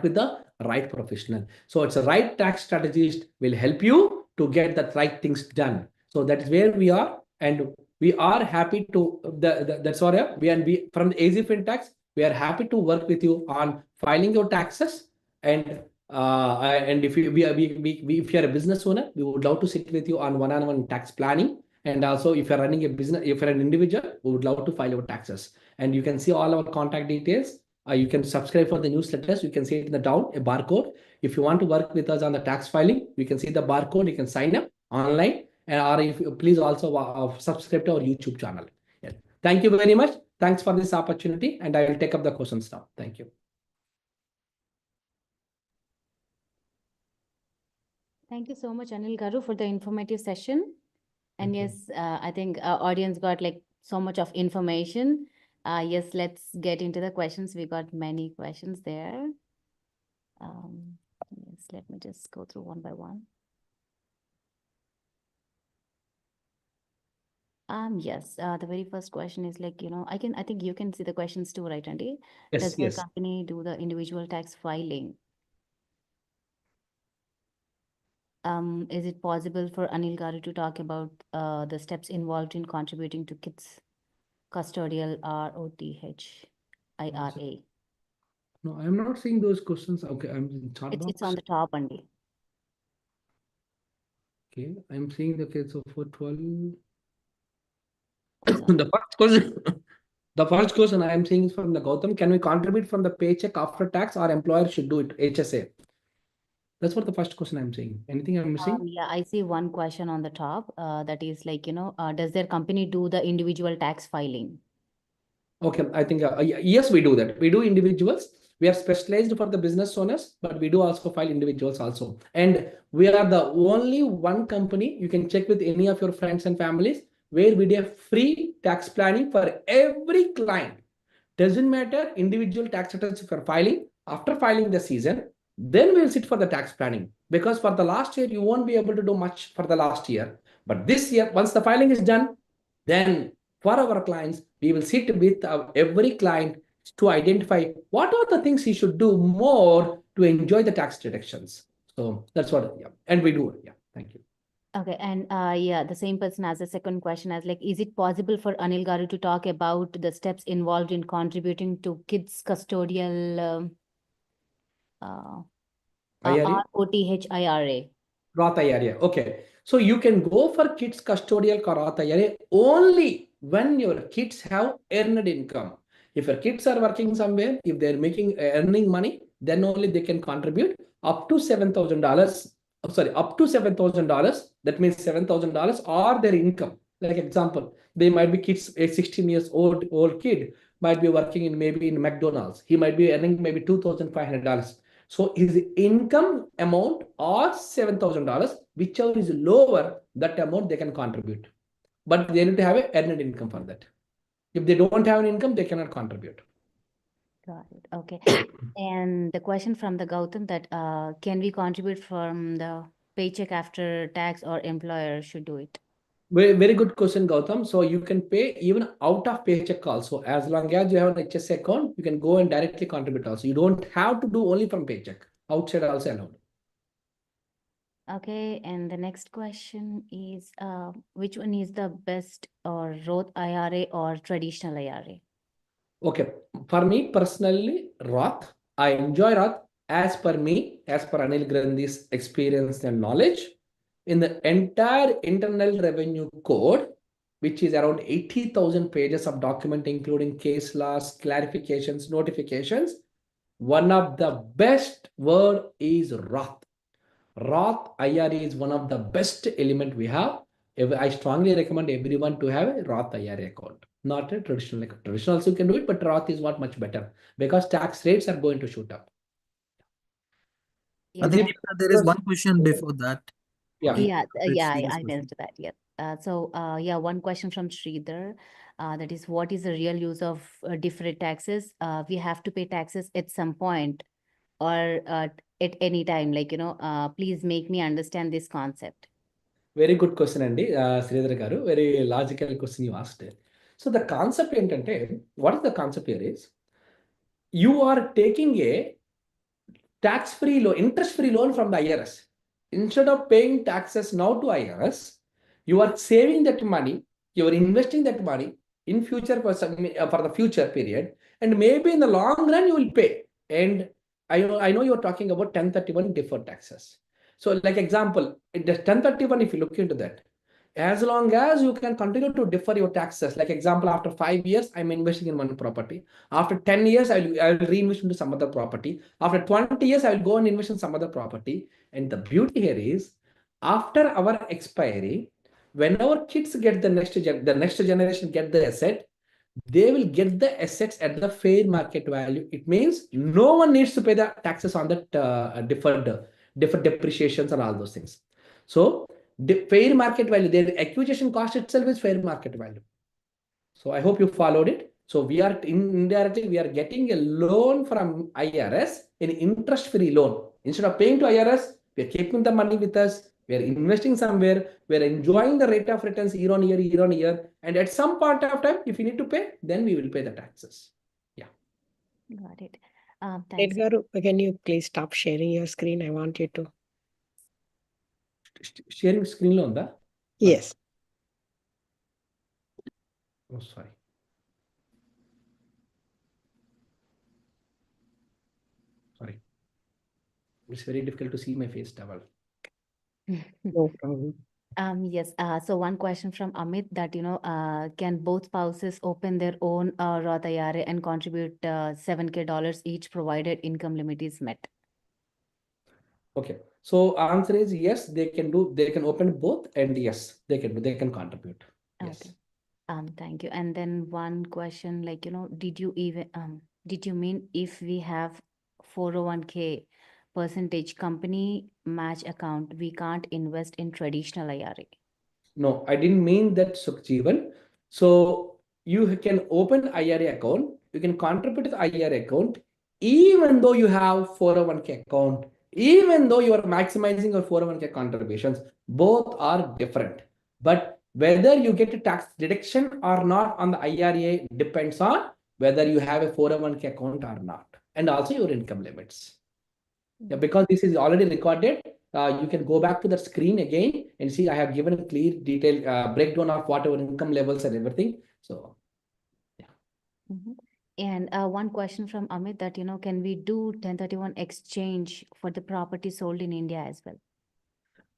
with the right professional. So it's a right tax strategist will help you to get the right things done. So that is where we are, and we are happy to that's what we from the AZ FinTax, we are happy to work with you on filing your taxes. And if you if you are a business owner, we would love to sit with you on one-on-one tax planning. And also, if you're running a business, if you're an individual, we would love to file your taxes. And you can see all our contact details. You can subscribe for the newsletters. You can see it in the down, a barcode. If you want to work with us on the tax filing, you can see the barcode. You can sign up online, or if you please also subscribe to our YouTube channel. Yeah. Thank you very much. Thanks for this opportunity, and I will take up the questions now. Thank you. Thank you so much, Anil Garu, for the informative session. And Thank you. yes, I think our audience got like so much of information. Yes, let's get into the questions. We got many questions there. Yes, let me just go through one by one. Yes, the very first question is like, I think you can see the questions too, right, Andy? Yes, Does your yes. company do the individual tax filing? Is it possible for Anil Garu to talk about the steps involved in contributing to kids custodial ROTHIRA? No, I'm not seeing those questions. Okay, I'm in chat It's box. on the top, Andy. Okay, I'm seeing the case of 412. Sorry. The first question I am seeing is from the Gautam. Can we contribute from the paycheck after tax, or employer should do it, HSA? That's what the first question I'm saying. Anything I'm missing? Yeah, I see one question on the top. That is like, does their company do the individual tax filing? Okay, I think yes, we do that. We do individuals. We are specialized for the business owners, but we do also file individuals also. And we are the only one company, you can check with any of your friends and families, where we do free tax planning for every client. Doesn't matter individual tax returns if you're filing. After filing the season, then we'll sit for the tax planning. Because for the last year, you won't be able to do much for the last year. But this year, once the filing is done, then for our clients, we will sit with every client to identify what are the things he should do more to enjoy the tax deductions. So that's what, yeah. And we do it. Yeah. Thank you. Okay, and yeah, the same person has a second question as like, is it possible for Anil Garu to talk about the steps involved in contributing to kids custodial IRA? ROTHIRA? Roth IRA. Okay. So you can go for kids custodial Roth IRA only when your kids have earned income. If your kids are working somewhere, if they're earning money, then only they can contribute up to $7,000. Sorry, up to $7,000. That means $7,000 or their income. Like example, they might be kids, a 16 years old kid might be working in maybe in McDonald's. He might be earning maybe $2,500. So his income amount or $7,000, whichever is lower, that amount they can contribute. But they need to have an earned income for that. If they don't have an income, they cannot contribute. Got it. Okay. And the question from the Gautam that can we contribute from the paycheck after tax, or employer should do it? Very good question, Gautam. So you can pay even out of paycheck also. As long as you have an HSA account, you can go and directly contribute also. You don't have to do only from paycheck. Outside also allowed. Okay, and the next question is, which one is the best, or Roth IRA or traditional IRA? Okay, for me personally, Roth, I enjoy Roth as per me, as per Anil Grandhi's experience and knowledge. In the entire Internal Revenue Code, which is around 80,000 pages of document, including case laws, clarifications, notifications, one of the best word is Roth. Roth IRA is one of the best element we have. I strongly recommend everyone to have a Roth IRA account, not a traditional account. Traditional also you can do it, but Roth is what much better because tax rates are going to shoot up. Yeah, Aditya, that- there is one question before that. Yeah. yeah, Let's yeah, see this I question. missed that. Yeah. Yeah, one question from Sridhar. That is, what is the real use of deferred taxes? We have to pay taxes at some point or at any time. Like, please make me understand this concept. Very good question, Andy. Sridhar Garu, very logical question you asked. So the concept ఏంటంటే, what is the concept here is, you are taking a tax-free loan, interest-free loan from the IRS. Instead of paying taxes now to IRS, you are saving that money, you are investing that money in future for the future period, and maybe in the long run you will pay. And I know you are talking about 1031 deferred taxes. So, like example, the 1031, if you look into that, as long as you can continue to defer your taxes, like example, after 5 years, I'm investing in one property. After 10 years, I will reinvest into some other property. After 20 years, I will go and invest in some other property. And the beauty here is, after our expiry, when our kids get the next generation get the asset, they will get the assets at the fair market value. It means no one needs to pay the taxes on that deferred depreciations and all those things. So the fair market value, the acquisition cost itself is fair market value. So I hope you followed it. So we are indirectly we are getting a loan from IRS, an interest-free loan. Instead of paying to IRS, we are keeping the money with us. We are investing somewhere. We are enjoying the rate of returns year on year. And at some point of time, if you need to pay, then we will pay the taxes. Yeah. Got it. Thanks. Thanks. Garu, can you please stop sharing your screen? I want you to. Sharing screen on the. Yes. Oh, sorry. Sorry. It's very difficult to see my face double. No problem. Yes. So one question from Amit that, can both spouses open their own Roth IRA and contribute $7K each provided income limit is met? Okay. So answer is yes, they can open both, and yes, they can contribute. Yes. Okay. Thank you. And then one question, like, did you mean if we have 401k percentage company match account, we can't invest in traditional IRA? No, I didn't mean that, Sukhjeevan. So you can open IRA account, you can contribute to the IRA account, even though you have 401k account, even though you are maximizing your 401k contributions, both are different. But whether you get a tax deduction or not on the IRA depends on whether you have a 401k account or not, and also your income limits. Yeah, because this is already recorded. You can go back to the screen again and see I have given a clear detailed breakdown of whatever income levels and everything. So, yeah. And one question from Amit that, can we do 1031 exchange for the property sold in India as well?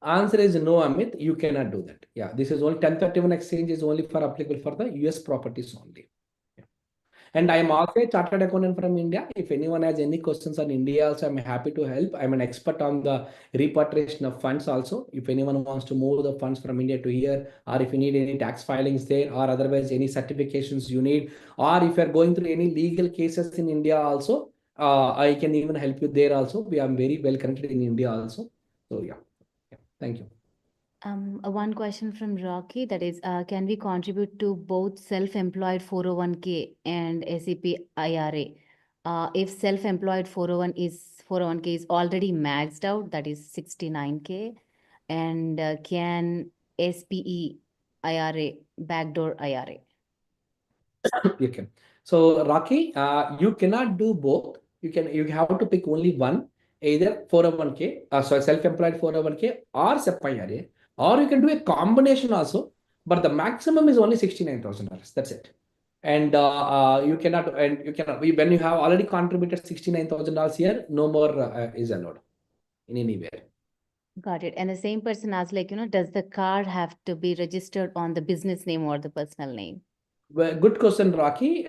Answer is no, Amit. You cannot do that. Yeah, this is only 1031 exchange is only for applicable for the US properties only. And I am also a chartered accountant from India. If anyone has any questions on India, also I'm happy to help. I'm an expert on the repatriation of funds also. If anyone wants to move the funds from India to here, or if you need any tax filings there, or otherwise any certifications you need, or if you're going through any legal cases in India also, I can even help you there also. We are very well connected in India also. So yeah. Thank you. One question from Rocky that is, can we contribute to both self-employed 401k and SEP IRA? If self-employed 401k is already maxed out, that is 69k, and can SPE IRA backdoor IRA? You can. So Rocky, you cannot do both. You have to pick only one, either 401k, self-employed 401k or SEP IRA, or you can do a combination also, but the maximum is only $69,000. That's it. And when you have already contributed $69,000 here, no more is allowed in anywhere. Got it. And the same person asks, like, does the car have to be registered on the business name or the personal name? Well, good question, Rocky.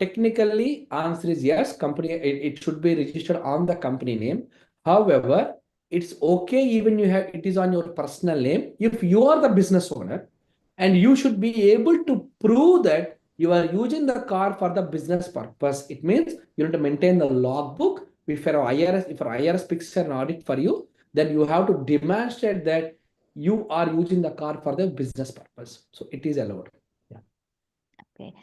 Technically, answer is yes. Company, it should be registered on the company name. However, it's okay even it is on your personal name. If you are the business owner, and you should be able to prove that you are using the car for the business purpose. It means you need to maintain the logbook. If IRS picks an audit for you, then you have to demonstrate that you are using the car for the business purpose. So it is allowed. Yeah. Okay.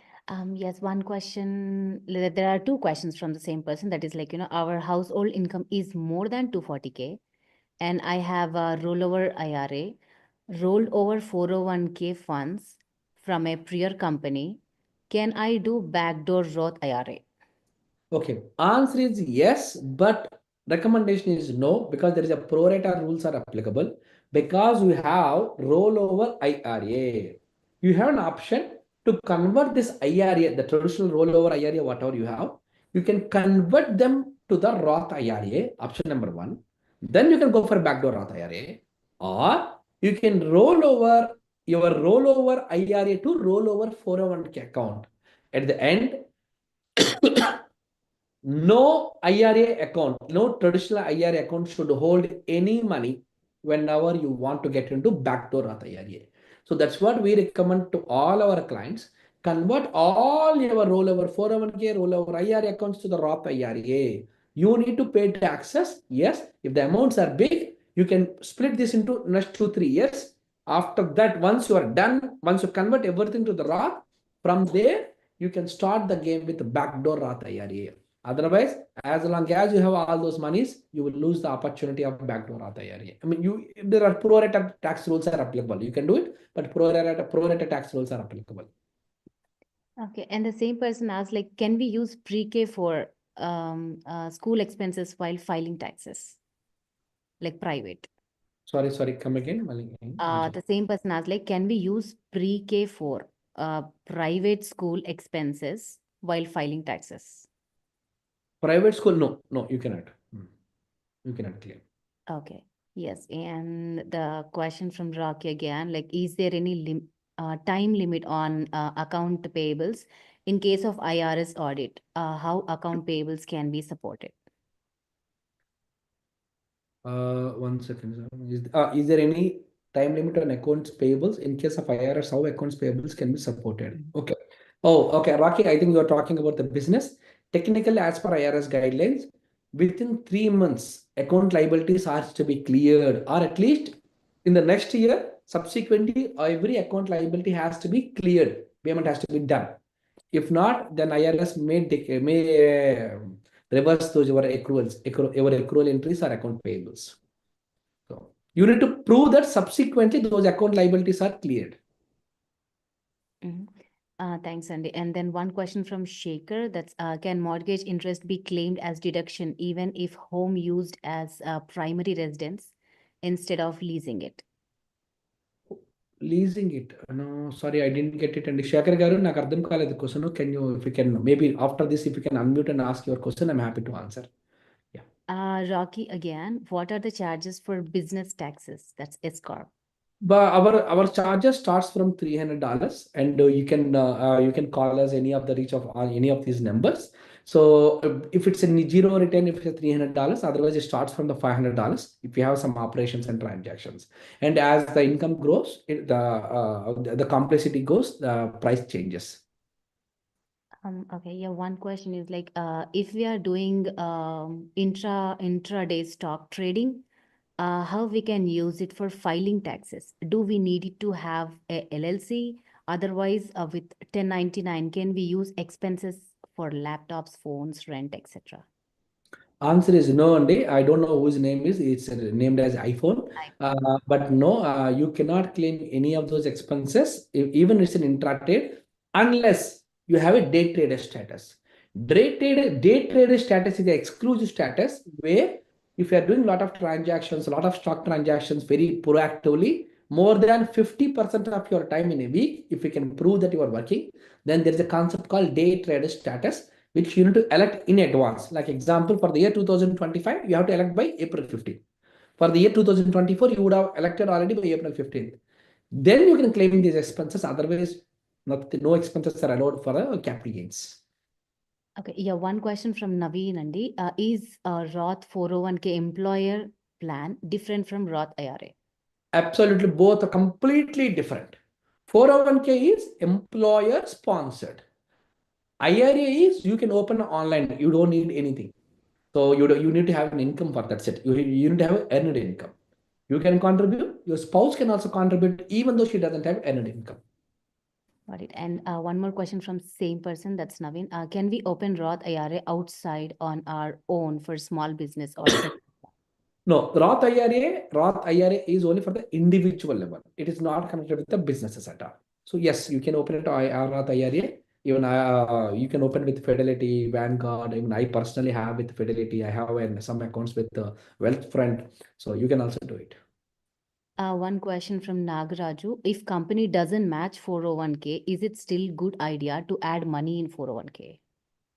Yes, one question. There are two questions from the same person. That is like, our household income is more than 240K, and I have a rollover IRA, rolled over 401K funds from a prior company. Can I do backdoor Roth IRA? Okay, answer is yes, but recommendation is no, because there is a pro rata rules are applicable. Because you have rollover IRA, you have an option to convert this IRA, the traditional rollover IRA, whatever you have, you can convert them to the Roth IRA, option number one. Then you can go for backdoor Roth IRA, or you can roll over your rollover IRA to rollover 401k account. At the end, no IRA account, no traditional IRA account should hold any money whenever you want to get into backdoor Roth IRA. So that's what we recommend to all our clients. Convert all your rollover 401k, rollover IRA accounts to the Roth IRA. You need to pay taxes. Yes, if the amounts are big, you can split this into next 2-3 years. After that, once you are done, once you convert everything to the Roth, from there, you can start the game with the backdoor Roth IRA. Otherwise, as long as you have all those monies, you will lose the opportunity of backdoor Roth IRA. I mean, there are pro rata tax rules are applicable. You can do it, but pro rata tax rules are applicable. Okay, and the same person asked, like, can we use pre-K for school expenses while filing taxes, like private? Sorry, come again. The same person asked, like, can we use pre-K for private school expenses while filing taxes? Private school, no, you cannot. You cannot claim. Okay, yes. And the question from Rocky again, like, is there any time limit on account payables in case of IRS audit? How account payables can be supported? 1 second. Is there any time limit on accounts payables in case of IRS? How accounts payables can be supported? Okay. Oh, okay. Rocky, I think you are talking about the business. Technically, as per IRS guidelines, within 3 months, account liabilities has to be cleared, or at least in the next year, subsequently, every account liability has to be cleared. Payment has to be done. If not, then IRS may reverse those your accrual entries or account payables. So you need to prove that subsequently those account liabilities are cleared. Thanks, Andy. And then one question from Shaker, that's can mortgage interest be claimed as deduction even if home used as a primary residence instead of leasing it? Leasing it. No, sorry, I didn't get it. And Shaker Garu, నాకు అర్థం కాలేదు question. Can you, if you can, maybe after this, if you can unmute and ask your question, I'm happy to answer. Yeah. Rocky again, what are the charges for business taxes? That's S-Corp. But our charges starts from $300, and you can call us any of the reach of any of these numbers. So if it's a zero return, if it's $300, otherwise it starts from the $500 if you have some operations and transactions. And as the income grows, the complexity goes, the price changes. Okay, yeah. One question is like, if we are doing intraday stock trading, how we can use it for filing taxes? Do we need it to have a LLC? Otherwise, with 1099, can we use expenses for laptops, phones, rent, etc.? Answer is no, Andy. I don't know whose name is. It's named as iPhone. But no, you cannot claim any of those expenses, even it's an intraday, unless you have a day trader status. Day trader status is the exclusive status where if you are doing a lot of transactions, a lot of stock transactions very proactively, more than 50% of your time in a week, if you can prove that you are working, then there is a concept called day trader status, which you need to elect in advance. Like example, for the year 2025, you have to elect by April 15th. For the year 2024, you would have elected already by April 15th. Then you can claim these expenses. Otherwise, no expenses are allowed for capital gains. Okay, yeah. One question from Naveen Andy. Is Roth 401k employer plan different from Roth IRA? Absolutely, both are completely different. 401k is employer sponsored. IRA is you can open online. You don't need anything. So you need to have an income for that's it. You need to have earned income. You can contribute. Your spouse can also contribute even though she doesn't have earned income. Got it. And one more question from same person, that's Naveen. Can we open Roth IRA outside on our own for small business or No, Roth IRA is only for the individual level. It is not connected with the businesses at all. So yes, you can open it Roth IRA. Even you can open with Fidelity, Vanguard. Even I personally have with Fidelity. I have some accounts with Wealthfront. So you can also do it. one question from Nagaraju. If company doesn't match 401k, is it still good idea to add money in 401k?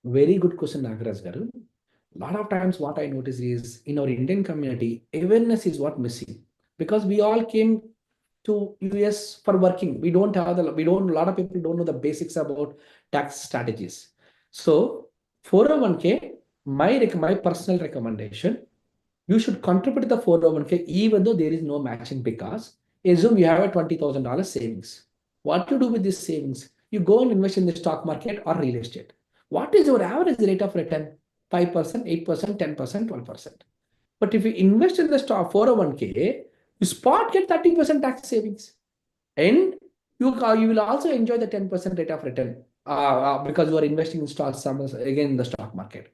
Very good question, Nagaraj Garu. A lot of times what I notice is in our Indian community, awareness is what missing because we all came to US for working. We don't have a lot of people don't know the basics about tax strategies. So 401k, my personal recommendation, you should contribute to the 401k even though there is no matching because assume you have a $20,000 savings. What to do with this savings? You go and invest in the stock market or real estate. What is your average rate of return? 5%, 8%, 10%, 12%. But if you invest in the stock 401k, you spot get 30% tax savings. And you will also enjoy the 10% rate of return because you are investing in stocks again in the stock market.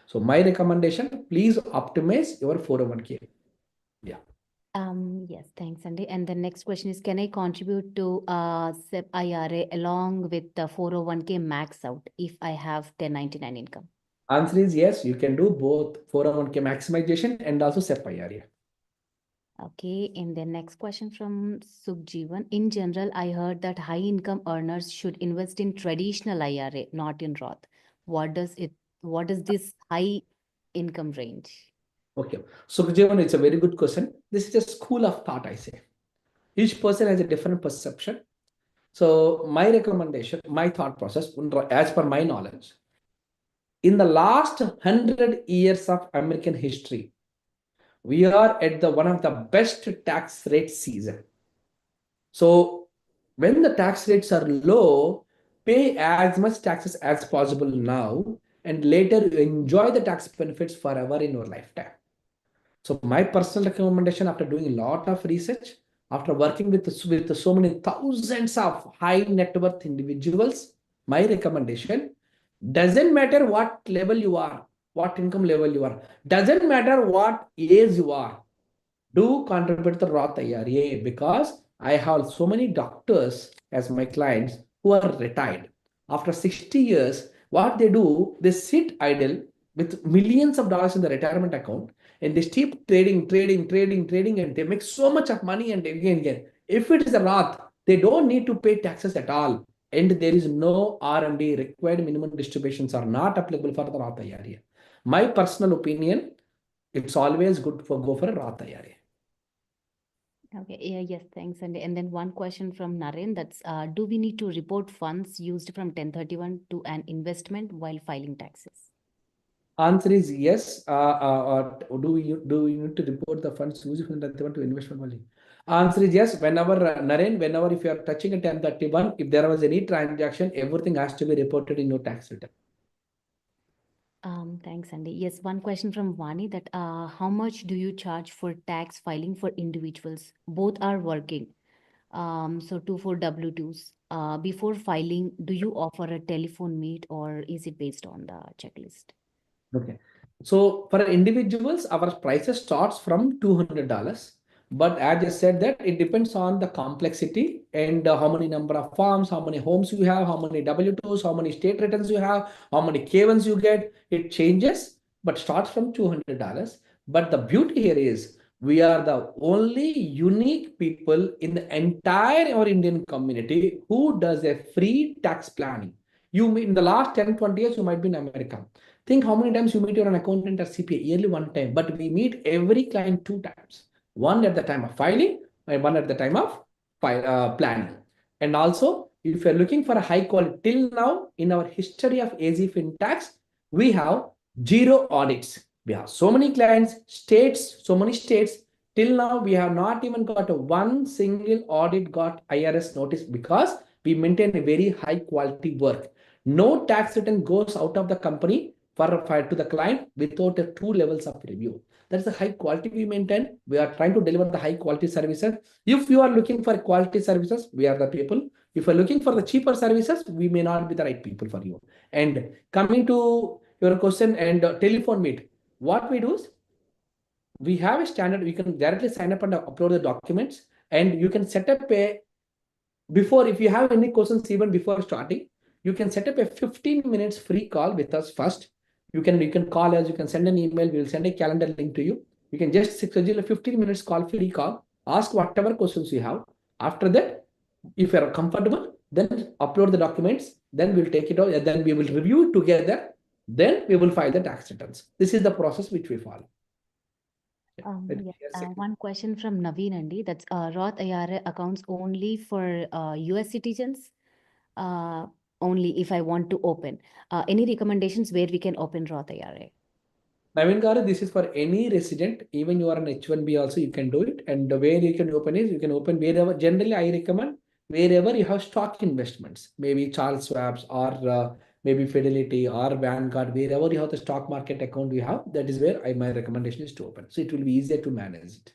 So my recommendation, please optimize your 401k. Yeah. Yes, thanks, Sandy. And the next question is, can I contribute to SEP IRA along with the 401k max out if I have 1099 income? Answer is yes, you can do both 401k maximization and also SEP IRA. Okay, and the next question from Sukhjivan. In general, I heard that high income earners should invest in traditional IRA, not in Roth. What does this high income range? Okay. So Jeevan, it's a very good question. This is a school of thought, I say. Each person has a different perception. So my recommendation, my thought process, as per my knowledge, in the last 100 years of American history, we are at the one of the best tax rate season. So when the tax rates are low, pay as much taxes as possible now, and later you enjoy the tax benefits forever in your lifetime. So my personal recommendation after doing a lot of research, after working with so many thousands of high net worth individuals, my recommendation doesn't matter what level you are, what income level you are, doesn't matter what age you are, do contribute to the Roth IRA because I have so many doctors as my clients who are retired. After 60 years, what they do, they sit idle with millions of dollars in the retirement account and they keep trading, and they make so much of money and again. If it is a Roth, they don't need to pay taxes at all. And there is no RMD, required minimum distributions are not applicable for the Roth IRA. My personal opinion, it's always good for go for a Roth IRA. Okay, yeah, yes, thanks. And then one question from Naren, that's do we need to report funds used from 1031 to an investment while filing taxes? Answer is yes. Do you need to report the funds used from 1031 to investment only? Answer is yes. Whenever Naren, whenever if you are touching a 1031, if there was any transaction, everything has to be reported in your tax return. Thanks, Andy. Yes, one question from Vani that how much do you charge for tax filing for individuals? Both are working. So 24W2s. Before filing, do you offer a telephone meet or is it based on the checklist? Okay. So for individuals, our prices starts from $200. But as I said that it depends on the complexity and how many number of farms, how many homes you have, how many W2s, how many state returns you have, how many K1s you get. It changes, but starts from $200. But the beauty here is we are the only unique people in the entire our Indian community who does a free tax planning. You in the last 10, 20 years, you might be in America. Think how many times you meet your accountant or CPA, yearly one time, but we meet every client 2 times. One at the time of filing and one at the time of planning. And also, if you're looking for a high quality, till now in our history of AZ FinTax, we have 0 audits. We have so many clients, states, so many states. Till now, we have not even got a one single audit got IRS notice because we maintain a very high quality work. No tax return goes out of the company to the client without a 2 levels of review. That's the high quality we maintain. We are trying to deliver the high quality services. If you are looking for quality services, we are the people. If you're looking for the cheaper services, we may not be the right people for you. And coming to your question and telephone meet, what we do is we have a standard. We can directly sign up and upload the documents, and you can set up a before, if you have any questions even before starting, you can set up a 15 minutes free call with us first. You can call us, you can send an email, we'll send a calendar link to you. You can just schedule a 15 minutes call, free call, ask whatever questions you have. After that, if you are comfortable, then upload the documents, then we'll take it out, and then we will review it together, then we will file the tax returns. This is the process which we follow. Yes, one question from Naveen Andy. That's Roth IRA accounts only for US citizens, only if I want to open. Any recommendations where we can open Roth IRA? Naveen Garu, this is for any resident, even you are an H1B also, you can do it. And the way you can open is, you can open wherever, generally I recommend, wherever you have stock investments, maybe Charles Schwab's or maybe Fidelity or Vanguard, wherever you have the stock market account you have, that is where my recommendation is to open. So it will be easier to manage it.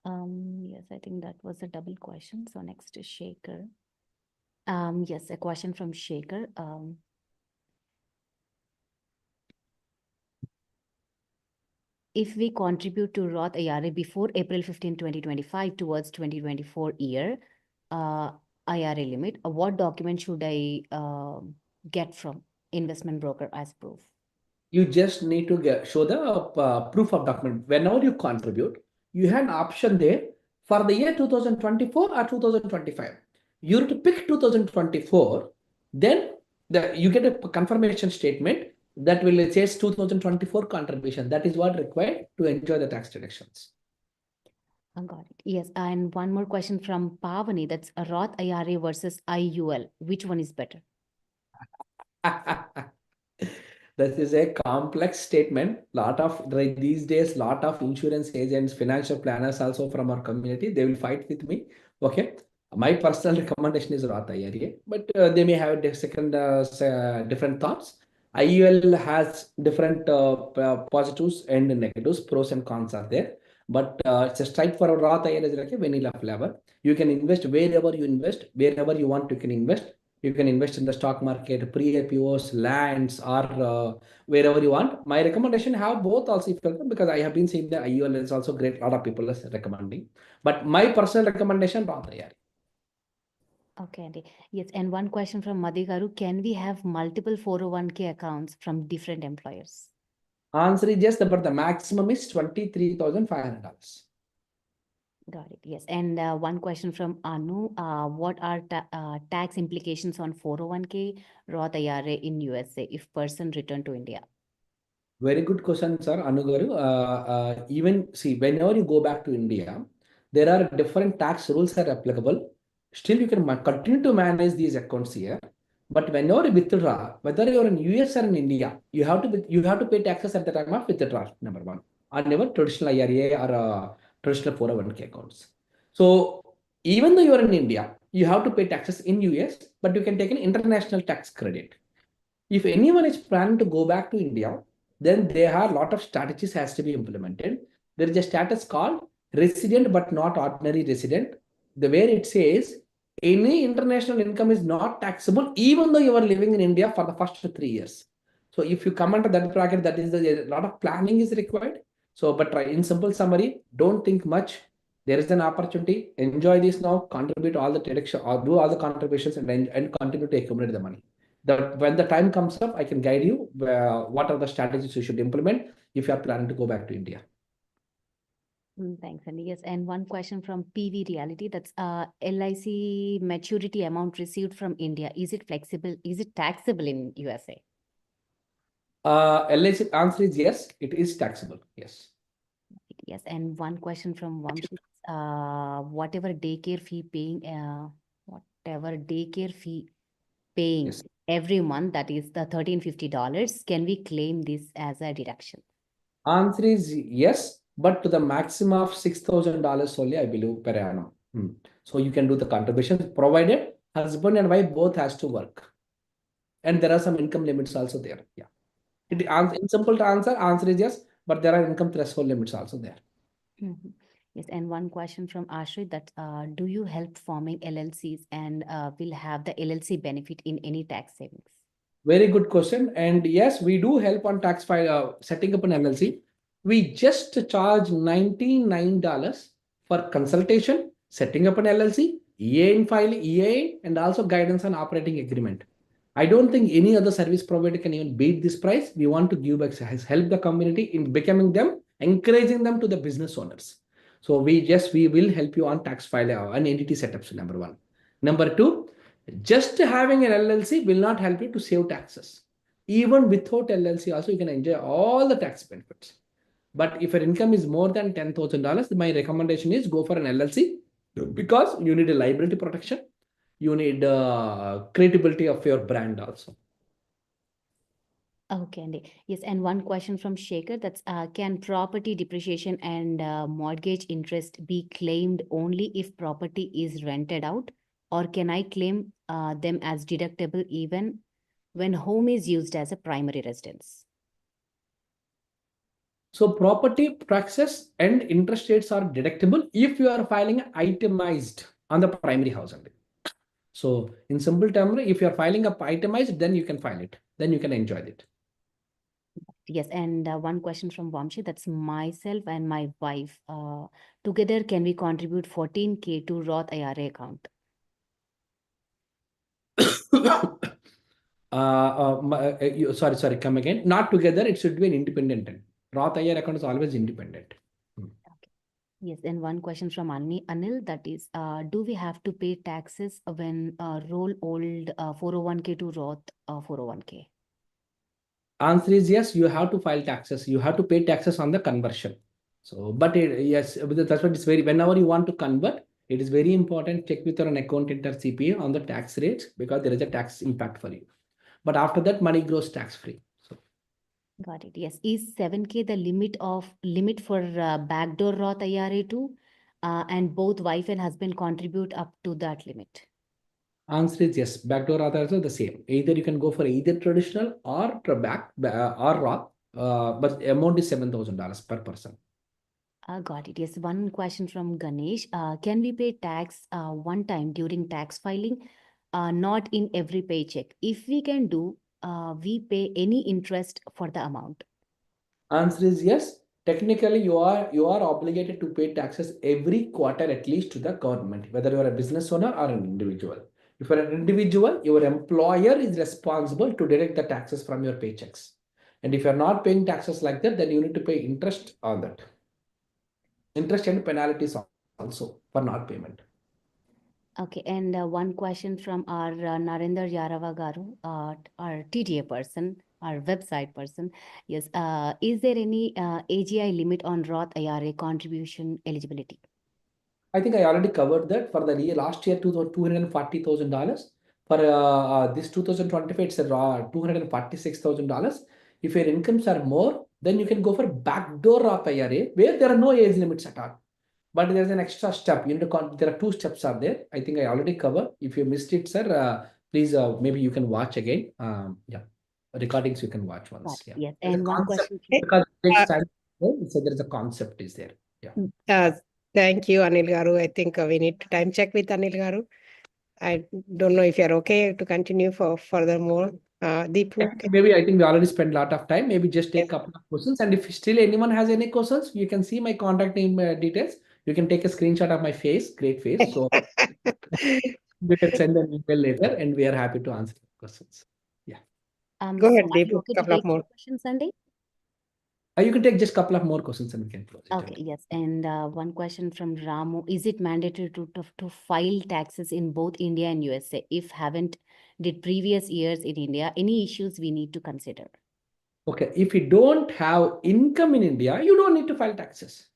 Yes, I think that was a double question. So next is Shaker. Yes, a question from Shaker. If we contribute to Roth IRA before April 15, 2025 towards 2024 year IRA limit, what document should I get from investment broker as proof? You just need to show the proof of document. Whenever you contribute, you have an option there for the year 2024 or 2025. You have to pick 2024, then you get a confirmation statement that will say 2024 contribution. That is what required to enjoy the tax deductions. I got it. Yes, and one more question from Pavani. That's a Roth IRA versus IUL. Which one is better? That is a complex statement. These days, lot of insurance agents, financial planners also from our community, they will fight with me. Okay. My personal recommendation is Roth IRA, but they may have different thoughts. IUL has different positives and negatives, pros and cons are there. But it's a straightforward. Roth IRA is like a vanilla flavor. You can invest wherever you invest, wherever you want, you can invest. You can invest in the stock market, pre-IPOs, lands, or wherever you want. My recommendation have both also, if you because I have been seeing the IUL is also great. A lot of people are recommending. But my personal recommendation, Roth IRA. Okay, Andy. Yes, and one question from Madhi Garu. Can we have multiple 401k accounts from different employers? Answer is yes, but the maximum is $23,500. Got it. Yes. And one question from Anu. What are tax implications on 401k Roth IRA in USA if person return to India? Very good question, sir. Anu Garu. Even see, whenever you go back to India, there are different tax rules that are applicable. Still, you can continue to manage these accounts here. But whenever you withdraw, whether you're in US or in India, you have to pay taxes at the time of withdrawal, number one, on your traditional IRA or traditional 401k accounts. So even though you're in India, you have to pay taxes in US, but you can take an international tax credit. If anyone is planning to go back to India, then there are a lot of strategies has to be implemented. There is a status called resident but not ordinary resident. The where it says any international income is not taxable even though you are living in India for the first 3 years. So if you come under that bracket, that is a lot of planning is required. So, but in simple summary, don't think much. There is an opportunity. Enjoy this now. Contribute all the deduction or do all the contributions and continue to accumulate the money. That when the time comes up, I can guide you what are the strategies you should implement if you are planning to go back to India. Thanks, Andy. Yes, and one question from PV Reality. That's LIC maturity amount received from India. Is it flexible? Is it taxable in USA? LIC answer is yes, it is taxable. Yes. Yes, and one question from Vamshi. Whatever daycare fee paying, Yes. every month, that is the $1,350, can we claim this as a deduction? Answer is yes, but to the maximum of $6,000 only, I believe, per annum. So you can do the contributions, provided husband and wife both has to work. And there are some income limits also there. Yeah. In simple answer is yes, but there are income threshold limits also there. Mhm. Yes, and one question from Ashrit that do you help forming LLCs and will have the LLC benefit in any tax savings? Very good question. And yes, we do help on tax file setting up an LLC. We just charge $99 for consultation, setting up an LLC, EA in filing, EA, and also guidance on operating agreement. I don't think any other service provider can even beat this price. We want to give back, help the community in becoming them, encouraging them to the business owners. So we will help you on tax file and entity setups, number one. Number two, just having an LLC will not help you to save taxes. Even without LLC also, you can enjoy all the tax benefits. But if your income is more than $10,000, my recommendation is go for an LLC because you need a liability protection. You need credibility of your brand also. Okay, Andy. Yes, and one question from Shekhar, that's can property depreciation and mortgage interest be claimed only if property is rented out, or can I claim them as deductible even when home is used as a primary residence? So property taxes and interest rates are deductible if you are filing itemized on the primary house only. So in simple terms, if you are filing up itemized, then you can file it. Then you can enjoy it. Yes, and one question from Vamshi, that's myself and my wife. Together, can we contribute 14K to Roth IRA account? Sorry, come again. Not together, it should be an independent. Roth IRA account is always independent. Okay. Yes, and one question from Anil, that is, do we have to pay taxes when roll old 401k to Roth 401k? Answer is yes, you have to file taxes. You have to pay taxes on the conversion. So, but yes, that's what it's very, whenever you want to convert, it is very important, check with your accountant or CPA on the tax rates because there is a tax impact for you. But after that, money grows tax free. So, got it. Yes. Is 7K the limit for backdoor Roth IRA too? And both wife and husband contribute up to that limit? answer is yes. Backdoor Roth also the same. Either you can go for either traditional or or Roth, but the amount is $7,000 per person. Got it. Yes. One question from Ganesh. Can we pay tax one time during tax filing, not in every paycheck? If we can do, we pay any interest for the amount. Answer is yes. Technically, you are obligated to pay taxes every quarter at least to the government, whether you are a business owner or an individual. If you are an individual, your employer is responsible to deduct the taxes from your paychecks. And if you are not paying taxes like that, then you need to pay interest on that. Interest and penalties also for not payment. Okay, and one question from our Narendra Yarava Garu, our TTA person, our website person. Yes, is there any AGI limit on Roth IRA contribution eligibility? I think I already covered that for the last year, $240,000. For this 2025, it's $246,000. If your incomes are more, then you can go for backdoor Roth IRA where there are no age limits at all. But there's an extra step. You need to there are two steps are there. I think I already covered. If you missed it, sir, please maybe you can watch again. Yeah, recordings you can watch once. Yeah. Yes, There's a and one concept question. because it takes time. So there is a concept is there. Yeah. Thank you, Anil Garu. I think we need to time check with Anil Garu. I don't know if you're okay to continue for furthermore. Deepu. Maybe I think we already spent a lot of time. Maybe just take a couple of questions. And if still anyone has any questions, you can see my contact name details. You can take a screenshot of my face, great face. So you can send an email later and we are happy to answer questions. Yeah. Go ahead, So are you Deepu. okay to Couple of take more. questions, Sunday? You can take just a couple of more questions and we can close it. Okay, yes. And one question from Ramu. Is it mandatory to file taxes in both India and USA? If haven't did previous years in India, any issues we need to consider? Okay. If you don't have income in India, you don't need to file taxes.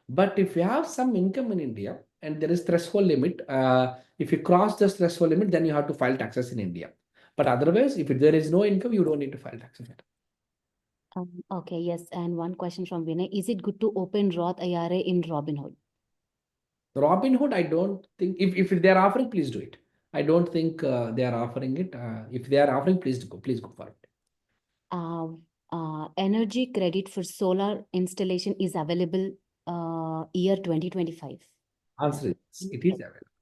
But if you have some income in India and there is threshold limit, if you cross this threshold limit, then you have to file taxes in India. But otherwise, if there is no income, you don't need to file taxes. Okay, yes. And one question from Vinay. Is it good to open Roth IRA in Robinhood? Robinhood, I don't think, if they are offering, please do it. I don't think they are offering it. If they are offering, please go for it. Energy credit for solar installation is available year 2025. Answer is, it is available.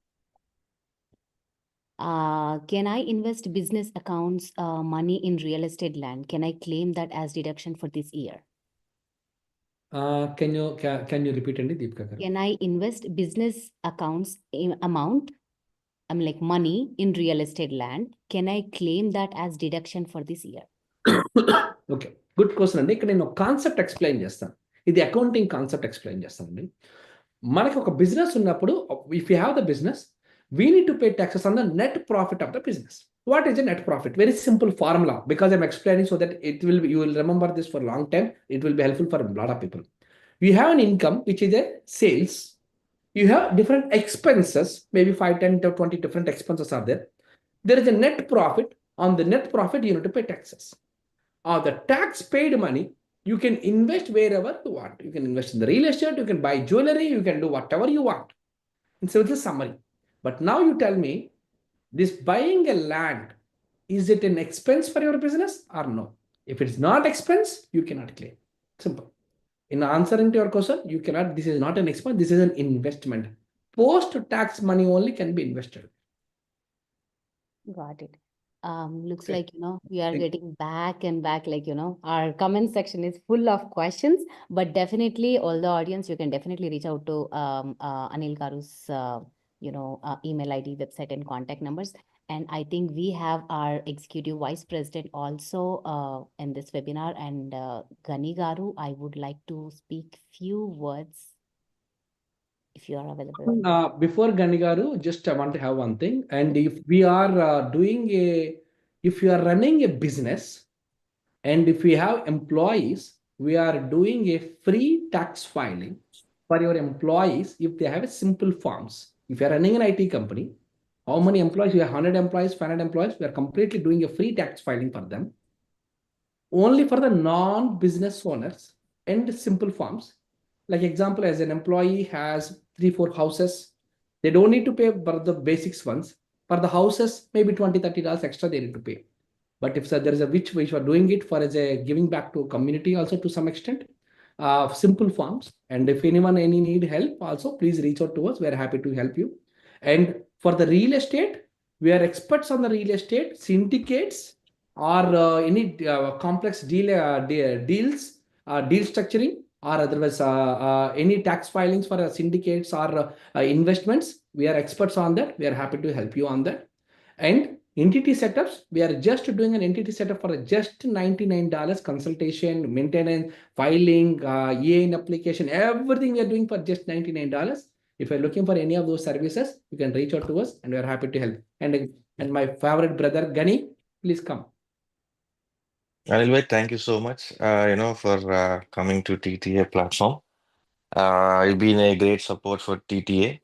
Can I invest business accounts money in real estate land? Can I claim that as deduction for this year? Can you repeat it, Deepika garu? Can I invest business accounts in amount, like money in real estate land? Can I claim that as deduction for this year? Okay good question అండి. ఇక్కడ నేను concept explain చేస్తాను. ఇది accounting concept explain చేస్తానండి. మనకి ఒక business ఉన్నప్పుడు, if you have the business, we need to pay taxes on the net profit of the business. What is a net profit? Very simple formula, because I'm explaining so that you will remember this for a long time. It will be helpful for a lot of people. You have an income, which is a sales. You have different expenses, maybe 5, 10 to 20 different expenses are there. There is a net profit. On the net profit, you need to pay taxes. The tax paid money, you can invest wherever you want. You can invest in the real estate, you can buy jewelry, you can do whatever you want. And so it's a summary. But now you tell me, this buying a land, is it an expense for your business or no? If it's not expense, you cannot claim. Simple. In answering to your question, you cannot, this is not an expense, this is an investment. Post-tax money only can be invested. Got it. Looks Okay. like, we are Thank- getting back and back, like, our comment section is full of questions, but definitely all the audience, you can definitely reach out to Anil Garu's, email ID, website and contact numbers. And I think we have our executive vice president also in this webinar. And Gani Garu, I would like to speak few words if you are available. Before Gani garu, just I want to have one thing. And if we are if you are running a business, and if we have employees, we are doing a free tax filing for your employees if they have a simple forms. If you are running an IT company, how many employees? You have 100 employees, 500 employees, we are completely doing a free tax filing for them. Only for the non-business owners and simple forms. Like example, as an employee has 3-4 houses, they don't need to pay for the basics ones. For the houses, maybe $20, $30 extra they need to pay. But if there is a which you are doing it for as a giving back to a community also to some extent, simple forms. And if anyone need help also, please reach out to us. We are happy to help you. And for the real estate, we are experts on the real estate, syndicates, or any complex deals, deal structuring, or otherwise any tax filings for syndicates or investments. We are experts on that. We are happy to help you on that. And entity setups, we are just doing an entity setup for just $99 consultation, maintenance, filing, EIN application, everything we are doing for just $99. If you're looking for any of those services, you can reach out to us and we are happy to help. And my favorite brother, Gani, please come. Anil, thank you so much, for coming to TTA platform. You've been a great support for TTA.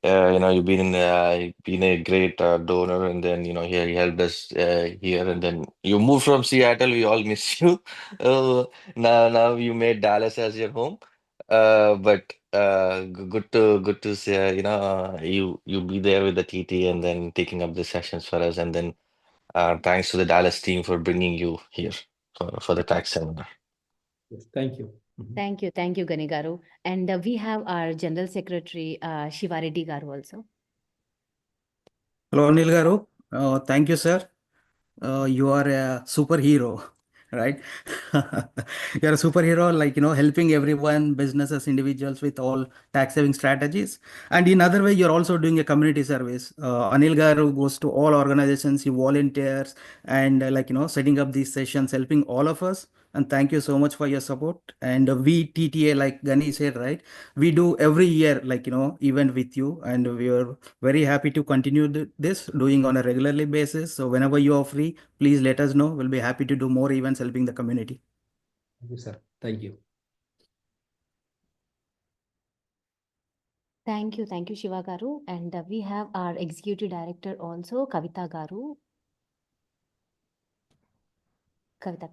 You've been a great donor, and then here you helped us here, and then you moved from Seattle. We all miss you. Now you made Dallas as your home. But good to see you be there with the TTA and then taking up the sessions for us, and then thanks to the Dallas team for bringing you here for the tax seminar. Yes, thank you. Thank you. Thank you, Gani Garu. And we have our General Secretary, Shiva Reddy Garu also. Hello, Anil Garu. Thank you, sir. You are a superhero, right? You're a superhero, like, helping everyone, businesses, individuals with all tax saving strategies. And in other way, you're also doing a community service. Anil Garu goes to all organizations, he volunteers and setting up these sessions, helping all of us. And thank you so much for your support. And we TTA, like Gani said, right? We do every year, event with you, and we are very happy to continue this doing on a regularly basis. So whenever you are free, please let us know. We'll be happy to do more events helping the community. Thank you, sir. Thank you. Thank you, Shiva Garu. And we have our Executive Director also, Kavita Garu. Kavita.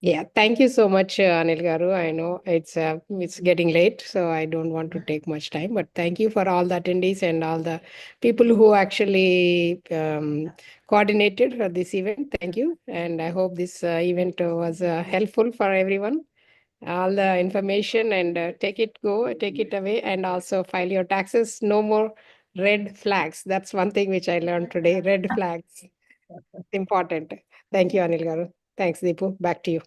Yeah, thank you so much, Anil Garu. I know it's getting late, so I don't want to take much time. But thank you for all the attendees and all the people who actually coordinated for this event. Thank you, and I hope this event was helpful for everyone. All the information and take it away, and also file your taxes. No more red flags. That's one thing which I learned today. Red flags, important. Thank you, Anil Garu. Thanks, Deepu. Back to you.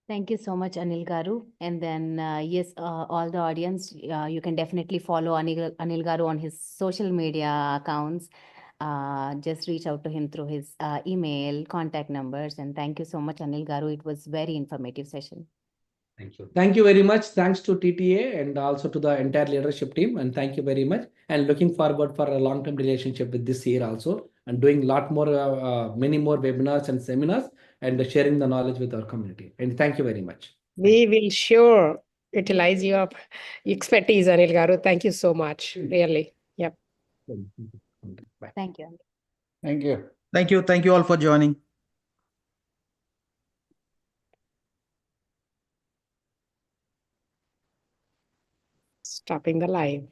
Thank you so much, Anil Garu. And then, yes, all the audience, you can definitely follow Anil Garu on his social media accounts. Just reach out to him through his email, contact numbers. And thank you so much, Anil Garu. It was very informative session. Thank you. Thank you very much. Thanks to TTA and also to the entire leadership team. And thank you very much. And looking forward for a long-term relationship with this year also, and doing a lot more, many more webinars and seminars, and sharing the knowledge with our community. And thank you very much. We will sure utilize your expertise, Anil Garu. Thank you so much. Really. Yep. Bye. Thank you. Thank you. Thank you. Thank you all for joining. Stopping the live.